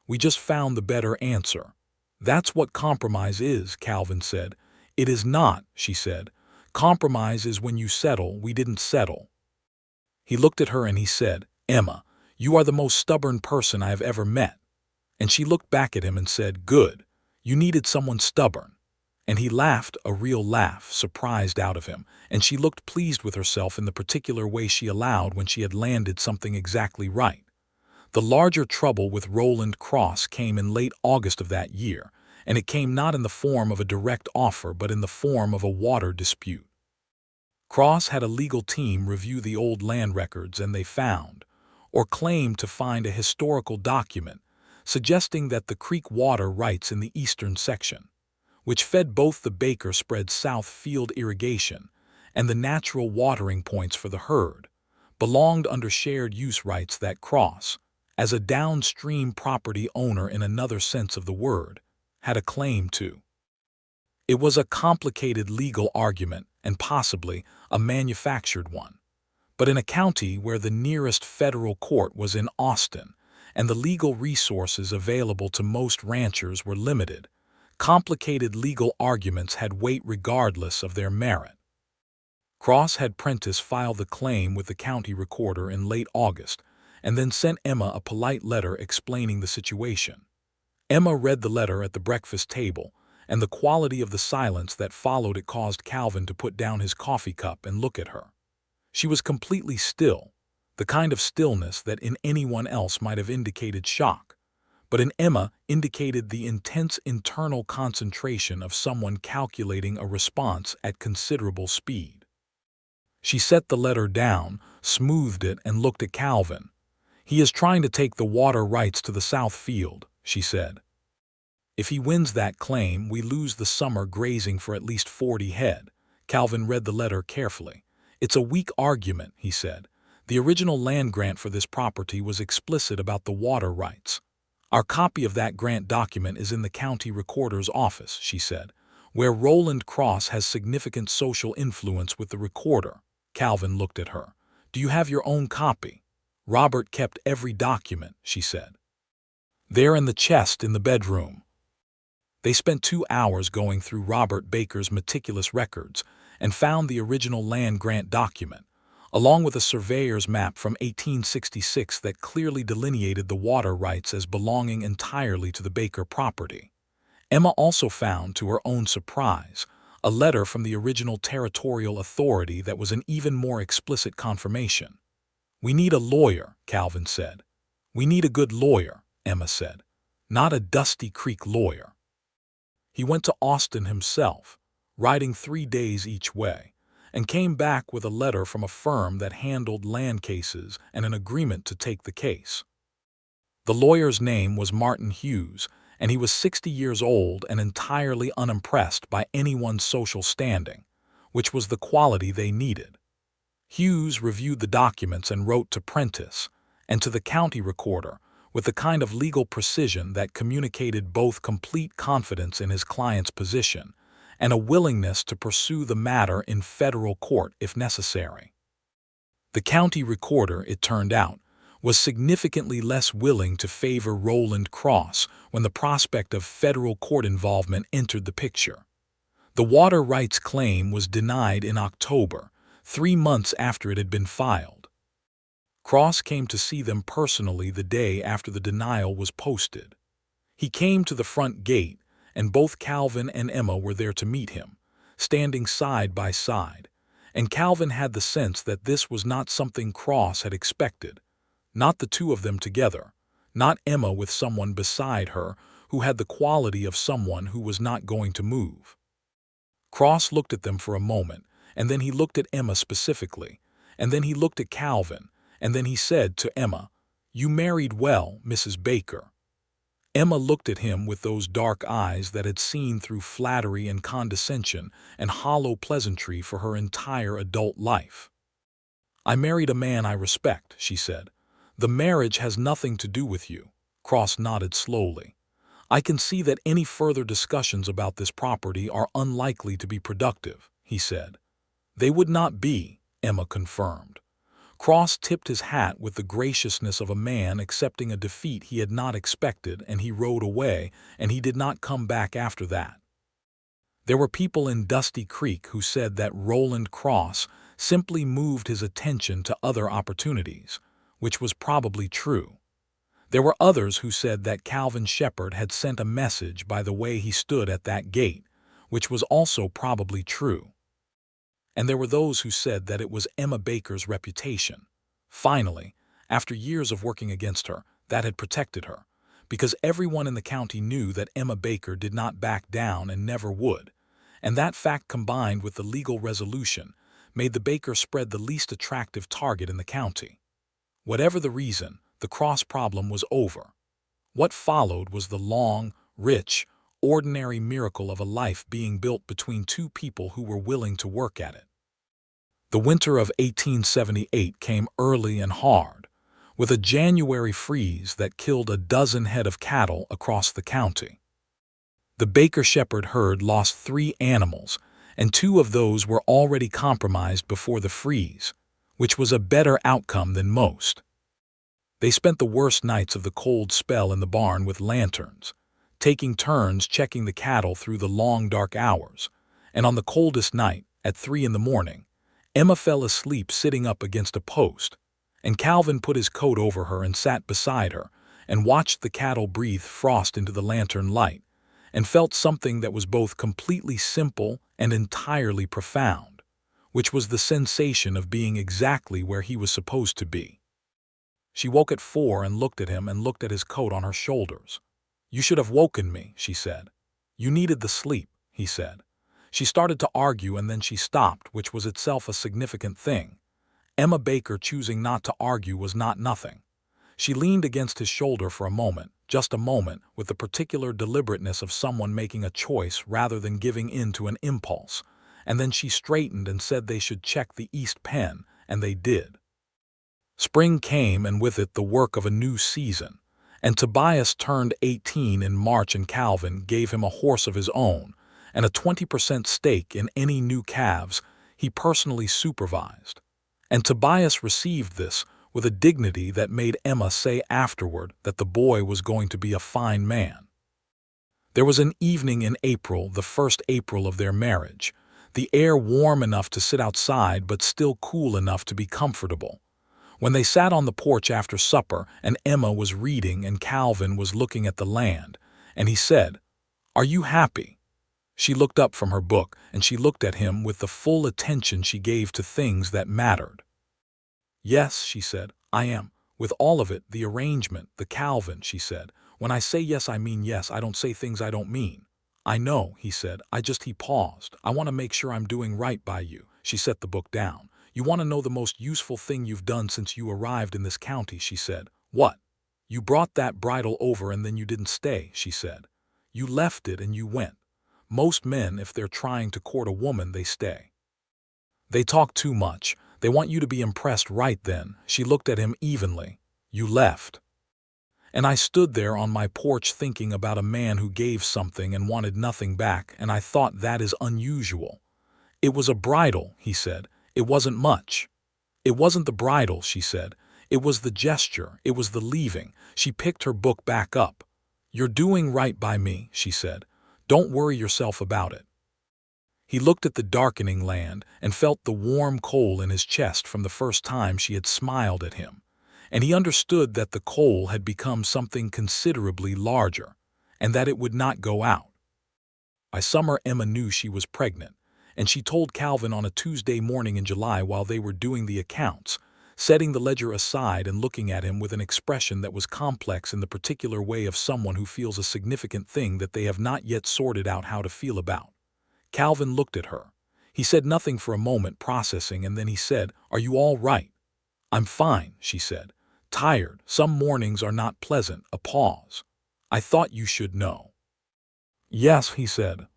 "We just found the better answer." "That's what compromise is," Calvin said. "It is not," she said. "Compromise is when you settle. We didn't settle." He looked at her and he said, "Emma, you are the most stubborn person I have ever met." And she looked back at him and said, "Good. You needed someone stubborn." And he laughed, a real laugh, surprised out of him, and she looked pleased with herself in the particular way she allowed when she had landed something exactly right. The larger trouble with Roland Cross came in late August of that year, and it came not in the form of a direct offer but in the form of a water dispute. Cross had a legal team review the old land records, and they found, or claimed to find, a historical document suggesting that the creek water rights in the eastern section, which fed both the Baker spread south field irrigation and the natural watering points for the herd, belonged under shared use rights that Cross, as a downstream property owner in another sense of the word, had a claim to. It was a complicated legal argument and possibly a manufactured one, but in a county where the nearest federal court was in Austin and the legal resources available to most ranchers were limited, complicated legal arguments had weight regardless of their merit. Cross had Prentice file the claim with the county recorder in late August, and then sent Emma a polite letter explaining the situation. Emma read the letter at the breakfast table, and the quality of the silence that followed it caused Calvin to put down his coffee cup and look at her. She was completely still, the kind of stillness that in anyone else might have indicated shock, but in Emma indicated the intense internal concentration of someone calculating a response at considerable speed. She set the letter down, smoothed it, and looked at Calvin. "He is trying to take the water rights to the south field," she said. "If he wins that claim, we lose the summer grazing for at least 40 head. Calvin read the letter carefully. "It's a weak argument," he said. "The original land grant for this property was explicit about the water rights. Our copy of that grant document is in the county recorder's office," she said, "where Roland Cross has significant social influence with the recorder." Calvin looked at her. "Do you have your own copy?" "Robert kept every document," she said. "They're in the chest in the bedroom." They spent 2 hours going through Robert Baker's meticulous records and found the original land grant document, along with a surveyor's map from 1866 that clearly delineated the water rights as belonging entirely to the Baker property. Emma also found, to her own surprise, a letter from the original territorial authority that was an even more explicit confirmation. "We need a lawyer," Calvin said. "We need a good lawyer," Emma said. "Not a Dusty Creek lawyer." He went to Austin himself, riding 3 days each way, and came back with a letter from a firm that handled land cases and an agreement to take the case. The lawyer's name was Martin Hughes, and he was 60 years old and entirely unimpressed by anyone's social standing, which was the quality they needed. Hughes reviewed the documents and wrote to Prentice and to the county recorder with the kind of legal precision that communicated both complete confidence in his client's position and a willingness to pursue the matter in federal court if necessary. The county recorder, it turned out, was significantly less willing to favor Roland Cross when the prospect of federal court involvement entered the picture. The water rights claim was denied in October, 3 months after it had been filed. Cross came to see them personally the day after the denial was posted. He came to the front gate, and both Calvin and Emma were there to meet him, standing side by side, and Calvin had the sense that this was not something Cross had expected. Not the two of them together, not Emma with someone beside her who had the quality of someone who was not going to move. Cross looked at them for a moment, and then he looked at Emma specifically, and then he looked at Calvin, and then he said to Emma, "You married well, Mrs. Baker." Emma looked at him with those dark eyes that had seen through flattery and condescension and hollow pleasantry for her entire adult life. "I married a man I respect," she said. "The marriage has nothing to do with you." Cross nodded slowly. "I can see that any further discussions about this property are unlikely to be productive," he said. "They would not be," Emma confirmed. Cross tipped his hat with the graciousness of a man accepting a defeat he had not expected, and he rode away, and he did not come back after that. There were people in Dusty Creek who said that Roland Cross simply moved his attention to other opportunities, which was probably true. There were others who said that Calvin Shepard had sent a message by the way he stood at that gate, which was also probably true. And there were those who said that it was Emma Baker's reputation. Finally, after years of working against her, that had protected her, because everyone in the county knew that Emma Baker did not back down and never would, and that fact combined with the legal resolution made the Baker spread the least attractive target in the county. Whatever the reason, the Cross problem was over. What followed was the long, rich, ordinary miracle of a life being built between two people who were willing to work at it. The winter of 1878 came early and hard, with a January freeze that killed a dozen head of cattle across the county. The Baker-Shepard herd lost 3 animals, and 2 of those were already compromised before the freeze, which was a better outcome than most. They spent the worst nights of the cold spell in the barn with lanterns, taking turns checking the cattle through the long dark hours, and on the coldest night, at 3 in the morning, Emma fell asleep sitting up against a post, and Calvin put his coat over her and sat beside her and watched the cattle breathe frost into the lantern light, and felt something that was both completely simple and entirely profound, which was the sensation of being exactly where he was supposed to be. She woke at 4 and looked at him and looked at his coat on her shoulders. "You should have woken me," she said. "You needed the sleep," he said. She started to argue and then she stopped, which was itself a significant thing. Emma Baker choosing not to argue was not nothing. She leaned against his shoulder for a moment, just a moment, with the particular deliberateness of someone making a choice rather than giving in to an impulse, and then she straightened and said they should check the East Pen, and they did. Spring came, and with it the work of a new season, and Tobias turned 18 in March, and Calvin gave him a horse of his own and a 20% stake in any new calves he personally supervised. And Tobias received this with a dignity that made Emma say afterward that the boy was going to be a fine man. There was an evening in April, the first April of their marriage, the air warm enough to sit outside but still cool enough to be comfortable, when they sat on the porch after supper and Emma was reading and Calvin was looking at the land, and he said, "Are you happy?" She looked up from her book and she looked at him with the full attention she gave to things that mattered. "Yes," she said, "I am. With all of it, the arrangement, the Calvin," she said. "When I say yes, I mean yes. I don't say things I don't mean. "I know," he said. He paused. "I want to make sure I'm doing right by you." She set the book down. "You want to know the most useful thing you've done since you arrived in this county," she said. "What?" "You brought that bridle over and then you didn't stay," she said. "You left it and you went. Most men, if they're trying to court a woman, they stay. They talk too much. They want you to be impressed right then." She looked at him evenly. "You left. And I stood there on my porch thinking about a man who gave something and wanted nothing back, and I thought that is unusual." "It was a bridle," he said. "It wasn't much." "It wasn't the bridle," she said. "It was the gesture. It was the leaving." She picked her book back up. "You're doing right by me," she said. "Don't worry yourself about it." He looked at the darkening land and felt the warm coal in his chest from the first time she had smiled at him. And he understood that the coal had become something considerably larger, and that it would not go out. By summer, Emma knew she was pregnant, and she told Calvin on a Tuesday morning in July while they were doing the accounts, setting the ledger aside and looking at him with an expression that was complex in the particular way of someone who feels a significant thing that they have not yet sorted out how to feel about. Calvin looked at her. He said nothing for a moment, processing, and then he said, "Are you all right?" "I'm fine," she said. "Tired. Some mornings are not pleasant." A pause. "I thought you should know." "Yes," he said.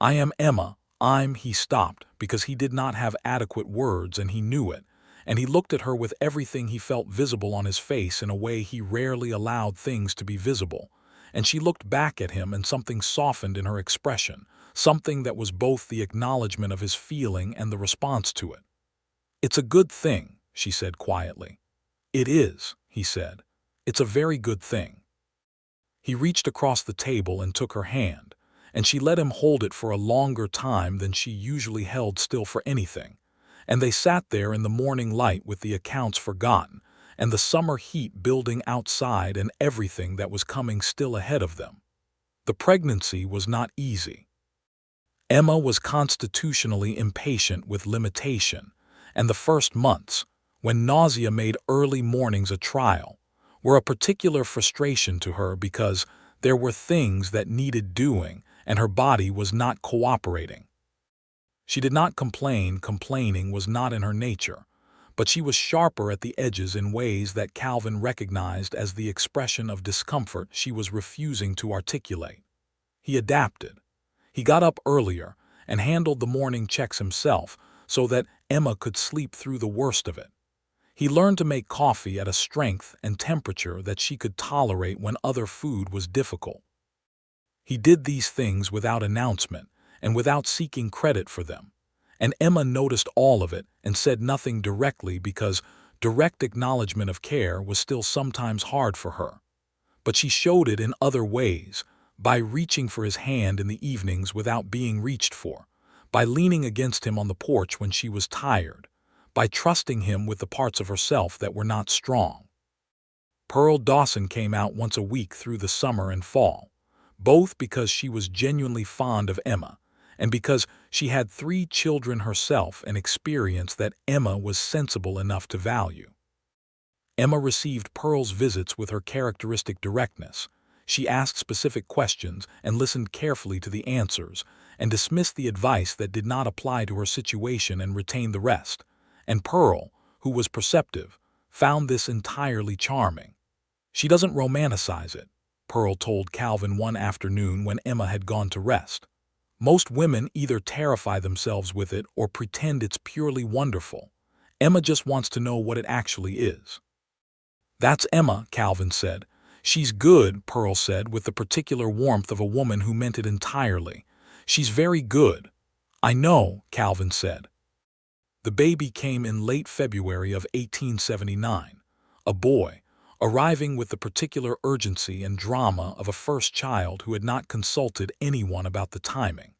"I am Emma. He stopped, because he did not have adequate words and he knew it, and he looked at her with everything he felt visible on his face in a way he rarely allowed things to be visible, and she looked back at him and something softened in her expression, something that was both the acknowledgement of his feeling and the response to it. "It's a good thing," she said quietly. "It is," he said. "It's a very good thing." He reached across the table and took her hand, and she let him hold it for a longer time than she usually held still for anything, and they sat there in the morning light with the accounts forgotten, and the summer heat building outside and everything that was coming still ahead of them. The pregnancy was not easy. Emma was constitutionally impatient with limitation, and the first months, when nausea made early mornings a trial, were a particular frustration to her because there were things that needed doing and her body was not cooperating. She did not complain, complaining was not in her nature, but she was sharper at the edges in ways that Calvin recognized as the expression of discomfort she was refusing to articulate. He adapted. He got up earlier and handled the morning checks himself so that Emma could sleep through the worst of it. He learned to make coffee at a strength and temperature that she could tolerate when other food was difficult. He did these things without announcement and without seeking credit for them, and Emma noticed all of it and said nothing directly because direct acknowledgement of care was still sometimes hard for her. But she showed it in other ways, by reaching for his hand in the evenings without being reached for, by leaning against him on the porch when she was tired, by trusting him with the parts of herself that were not strong. Pearl Dawson came out once a week through the summer and fall, both because she was genuinely fond of Emma and because she had 3 children herself, an experience that Emma was sensible enough to value. Emma received Pearl's visits with her characteristic directness. She asked specific questions and listened carefully to the answers and dismissed the advice that did not apply to her situation and retained the rest. And Pearl, who was perceptive, found this entirely charming. "She doesn't romanticize it," Pearl told Calvin one afternoon when Emma had gone to rest. "Most women either terrify themselves with it or pretend it's purely wonderful. Emma just wants to know what it actually is." "That's Emma," Calvin said. "She's good," Pearl said with the particular warmth of a woman who meant it entirely. "She's very good." "I know," Calvin said. The baby came in late February of 1879, a boy, arriving with the particular urgency and drama of a first child who had not consulted anyone about the timing.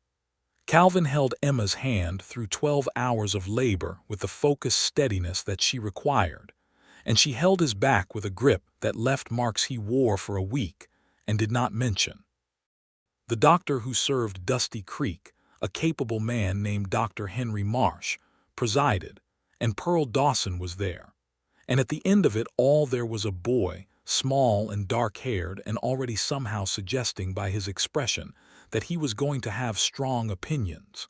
Calvin held Emma's hand through 12 hours of labor with the focused steadiness that she required, and she held his back with a grip that left marks he wore for a week and did not mention. The doctor who served Dusty Creek, a capable man named Dr. Henry Marsh, presided, and Pearl Dawson was there. And at the end of it all there was a boy, small and dark-haired and already somehow suggesting by his expression that he was going to have strong opinions.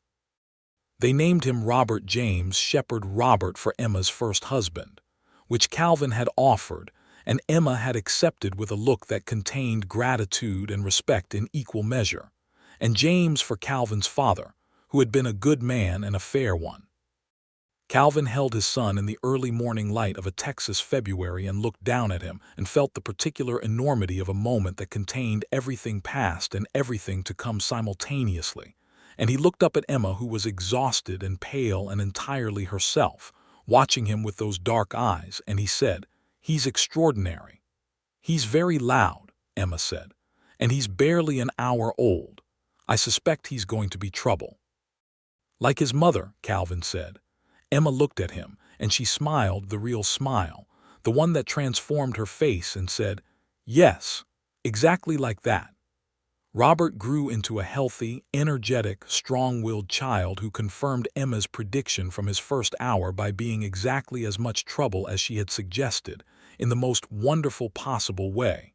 They named him Robert James Shepard Robert for Emma's first husband, which Calvin had offered, and Emma had accepted with a look that contained gratitude and respect in equal measure, and James for Calvin's father, who had been a good man and a fair one. Calvin held his son in the early morning light of a Texas February and looked down at him and felt the particular enormity of a moment that contained everything past and everything to come simultaneously. And he looked up at Emma, who was exhausted and pale and entirely herself, watching him with those dark eyes, and he said, "He's extraordinary." "He's very loud," Emma said, "and he's barely an hour old. I suspect he's going to be trouble." "Like his mother," Calvin said. Emma looked at him, and she smiled the real smile, the one that transformed her face, and said, "Yes, exactly like that." Robert grew into a healthy, energetic, strong-willed child who confirmed Emma's prediction from his first hour by being exactly as much trouble as she had suggested, in the most wonderful possible way.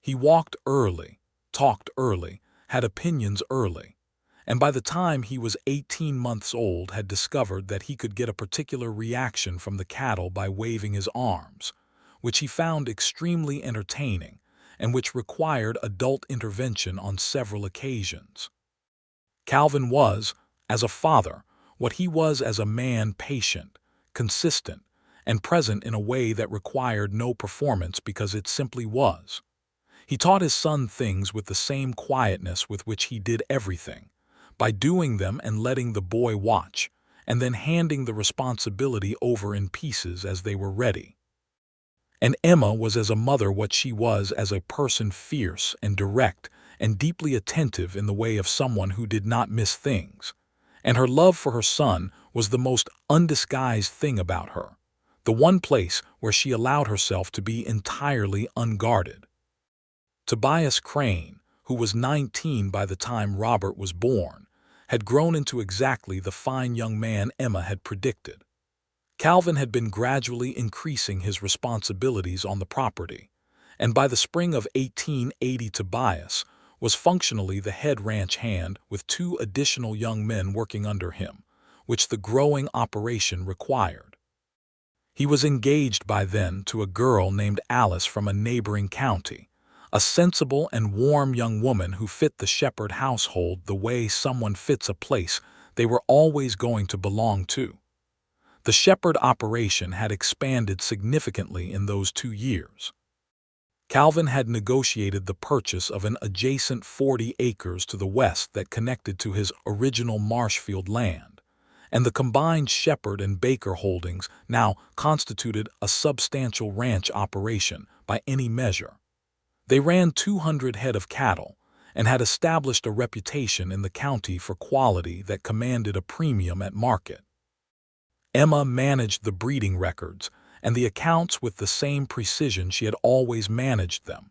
He walked early, talked early, had opinions early, and by the time he was 18 months old had discovered that he could get a particular reaction from the cattle by waving his arms, which he found extremely entertaining, and which required adult intervention on several occasions. Calvin was, as a father, what he was as a man: patient, consistent, and present in a way that required no performance because it simply was. He taught his son things with the same quietness with which he did everything, by doing them and letting the boy watch, and then handing the responsibility over in pieces as they were ready. And Emma was as a mother what she was as a person: fierce and direct and deeply attentive in the way of someone who did not miss things. And her love for her son was the most undisguised thing about her, the one place where she allowed herself to be entirely unguarded. Tobias Crane, who was 19 by the time Robert was born, had grown into exactly the fine young man Emma had predicted. Calvin had been gradually increasing his responsibilities on the property, and by the spring of 1880 Tobias was functionally the head ranch hand with 2 additional young men working under him, which the growing operation required. He was engaged by then to a girl named Alice from a neighboring county, a sensible and warm young woman who fit the Shepard household the way someone fits a place they were always going to belong to. The Shepard operation had expanded significantly in those 2 years. Calvin had negotiated the purchase of an adjacent 40 acres to the west that connected to his original Marshfield land, and the combined Shepard and Baker holdings now constituted a substantial ranch operation by any measure. They ran 200 head of cattle and had established a reputation in the county for quality that commanded a premium at market. Emma managed the breeding records and the accounts with the same precision she had always managed them,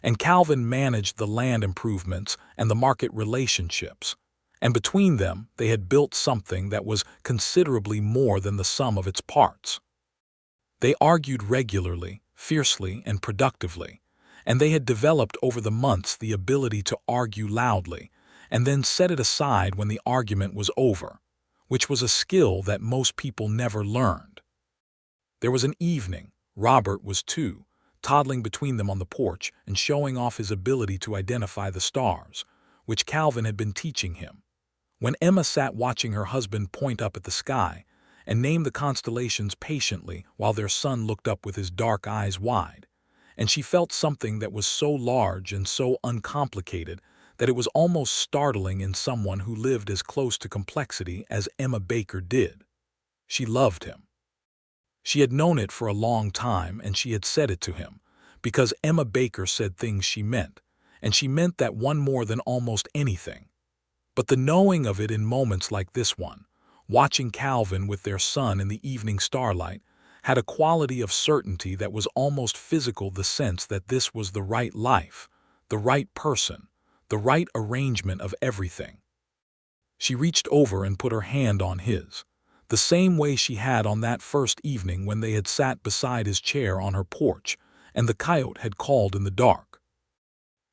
and Calvin managed the land improvements and the market relationships, and between them they had built something that was considerably more than the sum of its parts. They argued regularly, fiercely, and productively, and they had developed over the months the ability to argue loudly and then set it aside when the argument was over, which was a skill that most people never learned. There was an evening, Robert was 2, toddling between them on the porch and showing off his ability to identify the stars, which Calvin had been teaching him, when Emma sat watching her husband point up at the sky and name the constellations patiently while their son looked up with his dark eyes wide, and she felt something that was so large and so uncomplicated that it was almost startling in someone who lived as close to complexity as Emma Baker did. She loved him. She had known it for a long time, and she had said it to him, because Emma Baker said things she meant, and she meant that one more than almost anything. But the knowing of it in moments like this one, watching Calvin with their son in the evening starlight, had a quality of certainty that was almost physical, the sense that this was the right life, the right person, the right arrangement of everything. She reached over and put her hand on his, the same way she had on that first evening when they had sat beside his chair on her porch, and the coyote had called in the dark.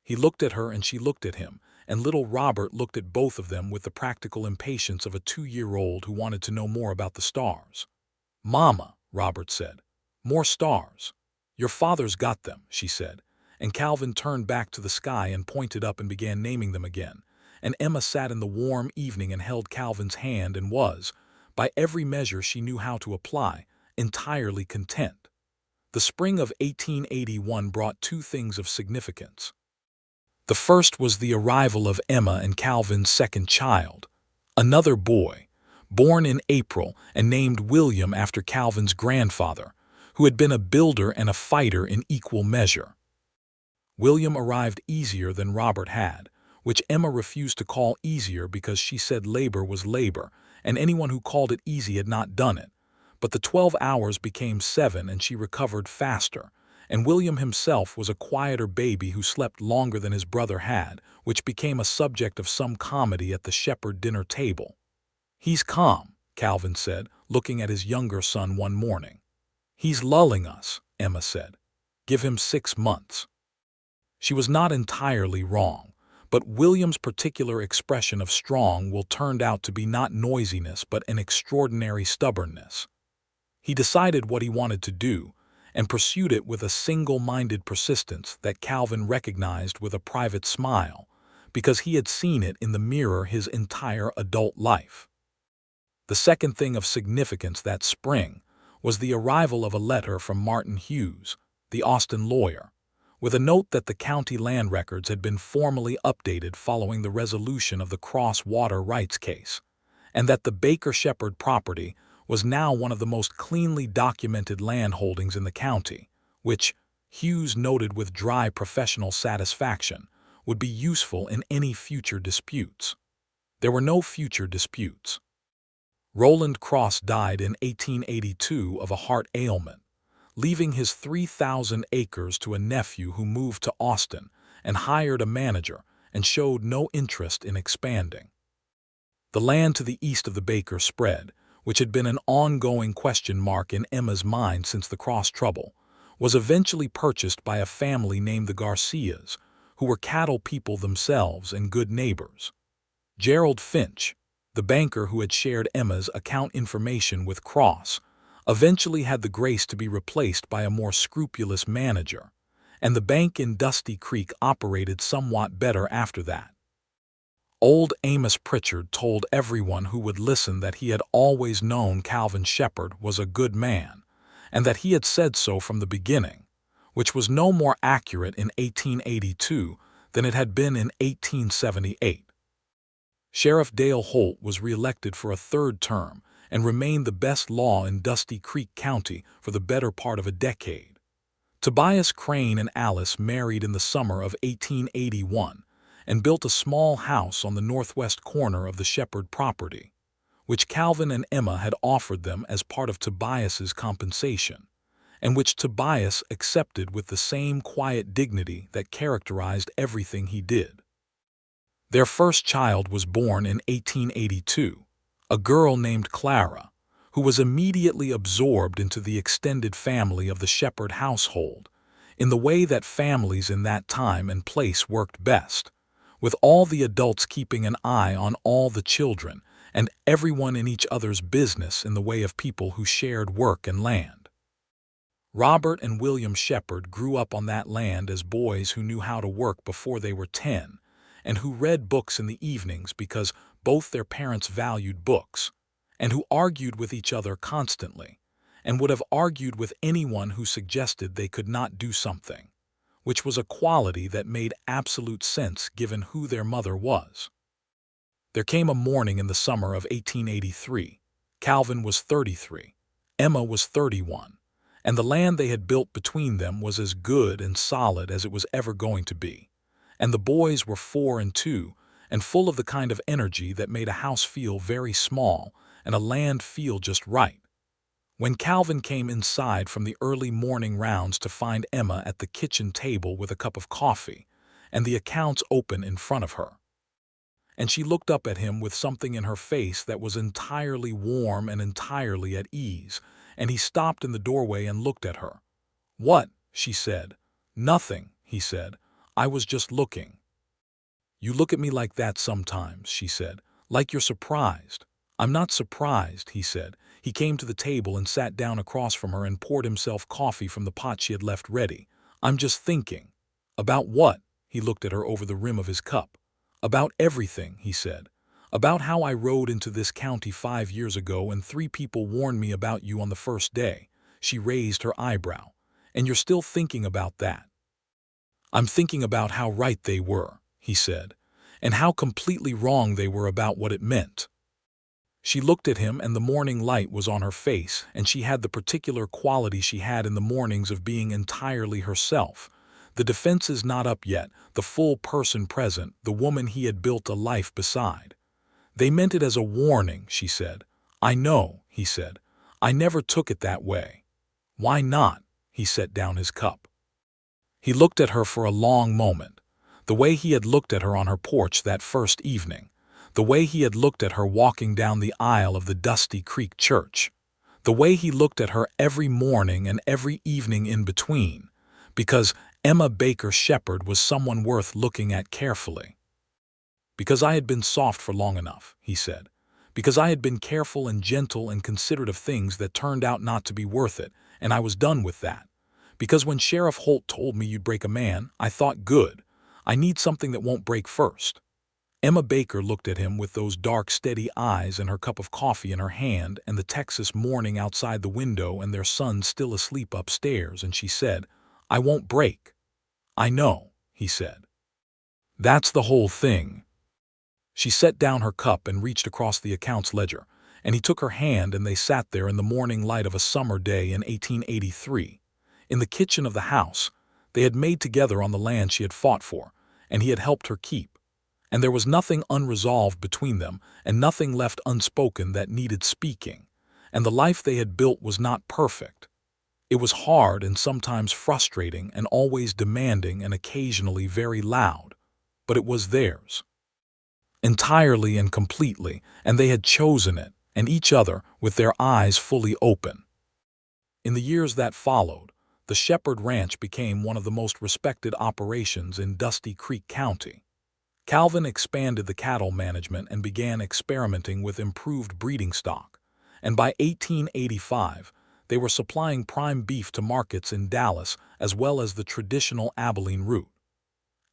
He looked at her and she looked at him, and little Robert looked at both of them with the practical impatience of a 2-year-old who wanted to know more about the stars. "Mama," Robert said, "more stars." "Your father's got them," she said, and Calvin turned back to the sky and pointed up and began naming them again, and Emma sat in the warm evening and held Calvin's hand and was, by every measure she knew how to apply, entirely content. The spring of 1881 brought two things of significance. The first was the arrival of Emma and Calvin's second child, another boy, born in April and named William after Calvin's grandfather, who had been a builder and a fighter in equal measure. William arrived easier than Robert had, which Emma refused to call easier because she said labor was labor, and anyone who called it easy had not done it. But the 12 hours became 7 and she recovered faster, and William himself was a quieter baby who slept longer than his brother had, which became a subject of some comedy at the Shepard dinner table. "He's calm," Calvin said, looking at his younger son one morning. "He's lulling us," Emma said. "Give him 6 months." She was not entirely wrong, but William's particular expression of strong will turned out to be not noisiness but an extraordinary stubbornness. He decided what he wanted to do, and pursued it with a single-minded persistence that Calvin recognized with a private smile, because he had seen it in the mirror his entire adult life. The second thing of significance that spring was the arrival of a letter from Martin Hughes, the Austin lawyer, with a note that the county land records had been formally updated following the resolution of the Cross water rights case, and that the Baker Shepard property was now one of the most cleanly documented land holdings in the county, which, Hughes noted with dry professional satisfaction, would be useful in any future disputes. There were no future disputes. Roland Cross died in 1882 of a heart ailment, leaving his 3,000 acres to a nephew who moved to Austin and hired a manager and showed no interest in expanding. The land to the east of the Baker spread, which had been an ongoing question mark in Emma's mind since the Cross trouble, was eventually purchased by a family named the Garcias, who were cattle people themselves and good neighbors. Gerald Finch, the banker who had shared Emma's account information with Cross, eventually had the grace to be replaced by a more scrupulous manager, and the bank in Dusty Creek operated somewhat better after that. Old Amos Pritchard told everyone who would listen that he had always known Calvin Shepard was a good man, and that he had said so from the beginning, which was no more accurate in 1882 than it had been in 1878. Sheriff Dale Holt was reelected for a third term and remained the best law in Dusty Creek County for the better part of a decade. Tobias Crane and Alice married in the summer of 1881 and built a small house on the northwest corner of the Shepard property, which Calvin and Emma had offered them as part of Tobias's compensation, and which Tobias accepted with the same quiet dignity that characterized everything he did. Their first child was born in 1882, a girl named Clara, who was immediately absorbed into the extended family of the Shepard household, in the way that families in that time and place worked best, with all the adults keeping an eye on all the children and everyone in each other's business in the way of people who shared work and land. Robert and William Shepard grew up on that land as boys who knew how to work before they were 10, and who read books in the evenings because both their parents valued books, and who argued with each other constantly, and would have argued with anyone who suggested they could not do something, which was a quality that made absolute sense given who their mother was. There came a morning in the summer of 1883. Calvin was 33, Emma was 31, and the land they had built between them was as good and solid as it was ever going to be, and the boys were 4 and 2, and full of the kind of energy that made a house feel very small and a land feel just right. When Calvin came inside from the early morning rounds to find Emma at the kitchen table with a cup of coffee and the accounts open in front of her, and she looked up at him with something in her face that was entirely warm and entirely at ease, and he stopped in the doorway and looked at her. "What?" she said. "Nothing," he said. "I was just looking." "You look at me like that sometimes," she said, "like you're surprised." "I'm not surprised," he said. He came to the table and sat down across from her and poured himself coffee from the pot she had left ready. "I'm just thinking." "About what?" He looked at her over the rim of his cup. "About everything," he said. "About how I rode into this county 5 years ago and 3 people warned me about you on the first day." She raised her eyebrow. "And you're still thinking about that?" "I'm thinking about how right they were," he said, "and how completely wrong they were about what it meant." She looked at him, and the morning light was on her face, and she had the particular quality she had in the mornings of being entirely herself. The defenses not up yet, the full person present, the woman he had built a life beside. "They meant it as a warning," she said. "I know," he said. "I never took it that way." "Why not?" He set down his cup. He looked at her for a long moment. The way he had looked at her on her porch that first evening. The way he had looked at her walking down the aisle of the Dusty Creek church. The way he looked at her every morning and every evening in between. Because Emma Baker Shepard was someone worth looking at carefully. "Because I had been soft for long enough," he said. "Because I had been careful and gentle and considerate of things that turned out not to be worth it, and I was done with that. Because when Sheriff Holt told me you'd break a man, I thought, good. I need something that won't break first." Emma Baker looked at him with those dark, steady eyes and her cup of coffee in her hand and the Texas morning outside the window and their son still asleep upstairs, and she said, "I won't break." "I know," he said. "That's the whole thing." She set down her cup and reached across the accounts ledger, and he took her hand and they sat there in the morning light of a summer day in 1883. In the kitchen of the house, they had made together on the land she had fought for, and he had helped her keep. And there was nothing unresolved between them, and nothing left unspoken that needed speaking. And the life they had built was not perfect. It was hard and sometimes frustrating and always demanding and occasionally very loud. But it was theirs. Entirely and completely, and they had chosen it, and each other, with their eyes fully open. In the years that followed, the Shepard Ranch became one of the most respected operations in Dusty Creek County. Calvin expanded the cattle management and began experimenting with improved breeding stock, and by 1885, they were supplying prime beef to markets in Dallas as well as the traditional Abilene route.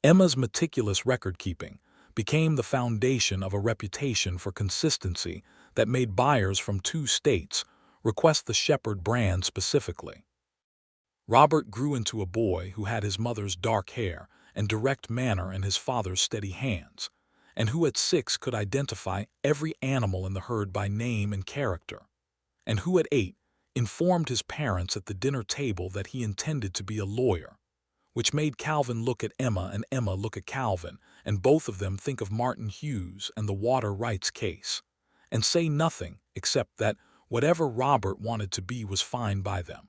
Emma's meticulous record-keeping became the foundation of a reputation for consistency that made buyers from 2 states request the Shepard brand specifically. Robert grew into a boy who had his mother's dark hair and direct manner and his father's steady hands, and who at 6 could identify every animal in the herd by name and character, and who at 8 informed his parents at the dinner table that he intended to be a lawyer, which made Calvin look at Emma and Emma look at Calvin, and both of them think of Martin Hughes and the water rights case, and say nothing except that whatever Robert wanted to be was fine by them.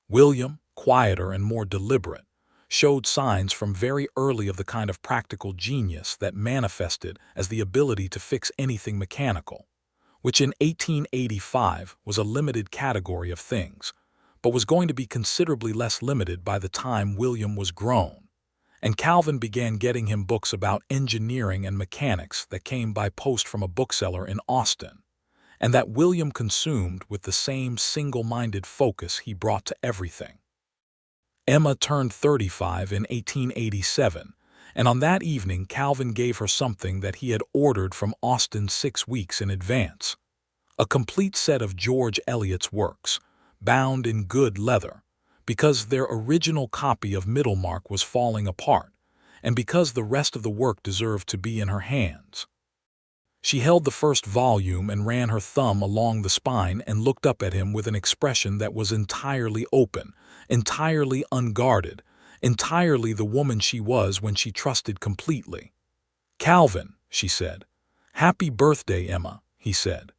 William, quieter and more deliberate, showed signs from very early of the kind of practical genius that manifested as the ability to fix anything mechanical, which in 1885 was a limited category of things, but was going to be considerably less limited by the time William was grown, and Calvin began getting him books about engineering and mechanics that came by post from a bookseller in Austin, and that William consumed with the same single-minded focus he brought to everything. Emma turned 35 in 1887, and on that evening Calvin gave her something that he had ordered from Austin 6 weeks in advance, a complete set of George Eliot's works, bound in good leather, because their original copy of Middlemarch was falling apart, and because the rest of the work deserved to be in her hands. She held the first volume and ran her thumb along the spine and looked up at him with an expression that was entirely open, entirely unguarded, entirely the woman she was when she trusted completely. "Calvin," she said. "Happy birthday, Emma," he said.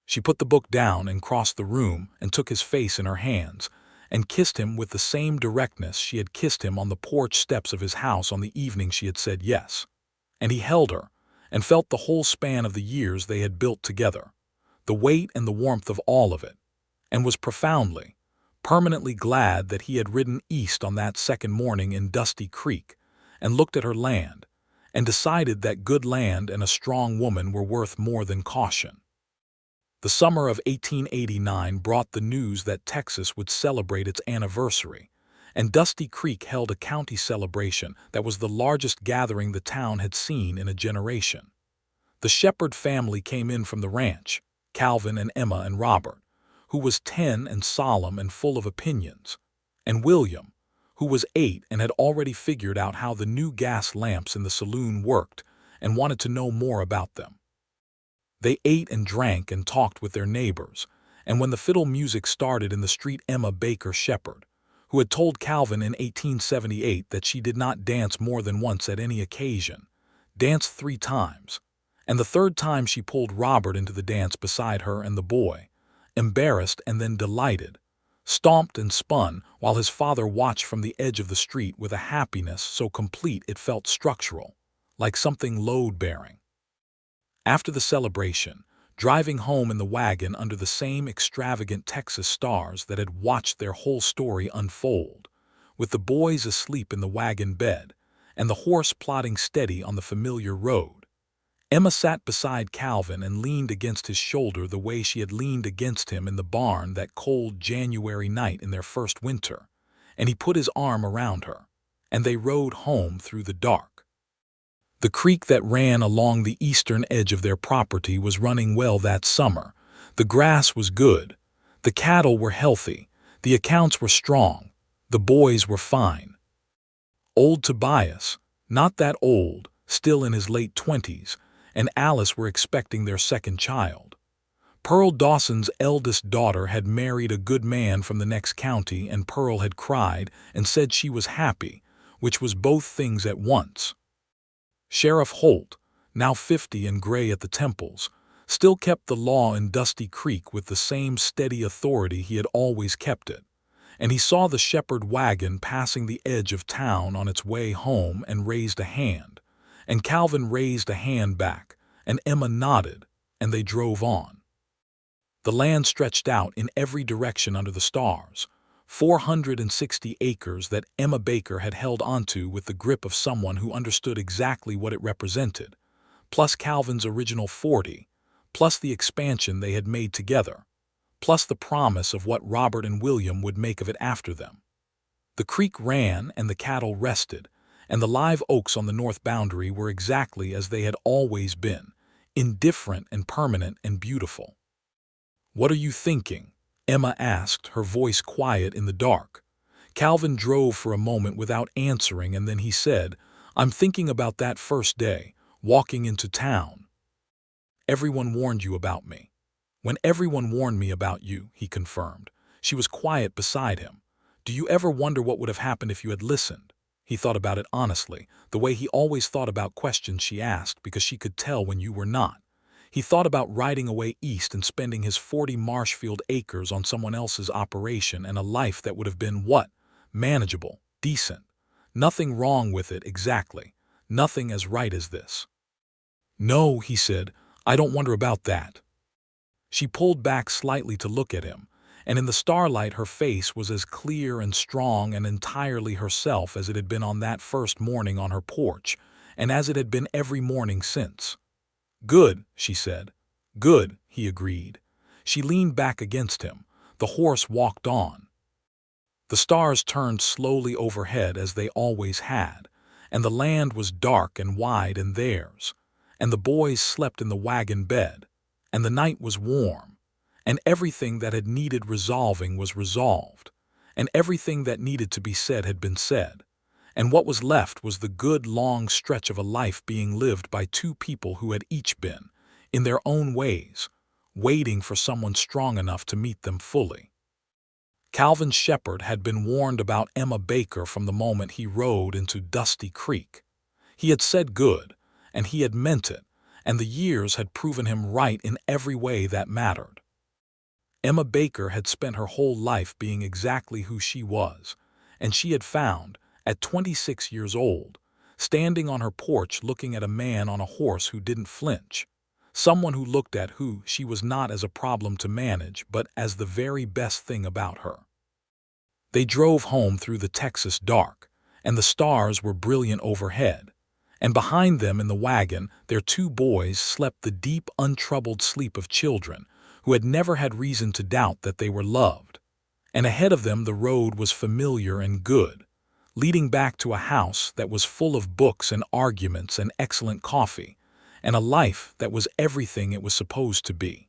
She put the book down and crossed the room and took his face in her hands and kissed him with the same directness she had kissed him on the porch steps of his house on the evening she had said yes. And he held her and felt the whole span of the years they had built together, the weight and the warmth of all of it, and was profoundly, permanently glad that he had ridden east on that second morning in Dusty Creek, and looked at her land, and decided that good land and a strong woman were worth more than caution. The summer of 1889 brought the news that Texas would celebrate its anniversary, and Dusty Creek held a county celebration that was the largest gathering the town had seen in a generation. The Shepard family came in from the ranch, Calvin and Emma and Robert, who was 10 and solemn and full of opinions, and William, who was 8 and had already figured out how the new gas lamps in the saloon worked and wanted to know more about them. They ate and drank and talked with their neighbors, and when the fiddle music started in the street, Emma Baker Shepard, who had told Calvin in 1878 that she did not dance more than once at any occasion, danced 3 times, and the third time she pulled Robert into the dance beside her and the boy, embarrassed and then delighted, stomped and spun while his father watched from the edge of the street with a happiness so complete it felt structural, like something load-bearing. After the celebration, driving home in the wagon under the same extravagant Texas stars that had watched their whole story unfold, with the boys asleep in the wagon bed and the horse plodding steady on the familiar road, Emma sat beside Calvin and leaned against his shoulder the way she had leaned against him in the barn that cold January night in their first winter, and he put his arm around her, and they rode home through the dark. The creek that ran along the eastern edge of their property was running well that summer. The grass was good, the cattle were healthy, the accounts were strong, the boys were fine. Old Tobias, not that old, still in his late 20s, and Alice were expecting their second child. Pearl Dawson's eldest daughter had married a good man from the next county, and Pearl had cried and said she was happy, which was both things at once. Sheriff Holt, now 50 and gray at the temples, still kept the law in Dusty Creek with the same steady authority he had always kept it, and he saw the Shepard wagon passing the edge of town on its way home and raised a hand, and Calvin raised a hand back, and Emma nodded, and they drove on. The land stretched out in every direction under the stars, 460 acres that Emma Baker had held onto with the grip of someone who understood exactly what it represented, plus Calvin's original 40, plus the expansion they had made together, plus the promise of what Robert and William would make of it after them. The creek ran and the cattle rested, and the live oaks on the north boundary were exactly as they had always been, indifferent and permanent and beautiful. "What are you thinking?" Emma asked, her voice quiet in the dark. Calvin drove for a moment without answering, and then he said, "I'm thinking about that first day, walking into town. Everyone warned you about me." "When everyone warned me about you," he confirmed. She was quiet beside him. "Do you ever wonder what would have happened if you had listened?" He thought about it honestly, the way he always thought about questions she asked, because she could tell when you were not. He thought about riding away east and spending his 40 Marshfield acres on someone else's operation, and a life that would have been what? Manageable, decent. Nothing wrong with it exactly. Nothing as right as this. "No," he said, "I don't wonder about that." She pulled back slightly to look at him, and in the starlight her face was as clear and strong and entirely herself as it had been on that first morning on her porch, and as it had been every morning since. "Good," she said. "Good," he agreed. She leaned back against him. The horse walked on. The stars turned slowly overhead as they always had, and the land was dark and wide and theirs, and the boys slept in the wagon bed, and the night was warm, and everything that had needed resolving was resolved, and everything that needed to be said had been said, and what was left was the good long stretch of a life being lived by 2 people who had each been, in their own ways, waiting for someone strong enough to meet them fully. Calvin Shepard had been warned about Emma Baker from the moment he rode into Dusty Creek. He had said good, and he had meant it, and the years had proven him right in every way that mattered. Emma Baker had spent her whole life being exactly who she was, and she had found, at 26 years old, standing on her porch looking at a man on a horse who didn't flinch, someone who looked at who she was not as a problem to manage but as the very best thing about her. They drove home through the Texas dark, and the stars were brilliant overhead. And behind them in the wagon, their two boys slept the deep, untroubled sleep of children who had never had reason to doubt that they were loved. And ahead of them the road was familiar and good, leading back to a house that was full of books and arguments and excellent coffee, and a life that was everything it was supposed to be.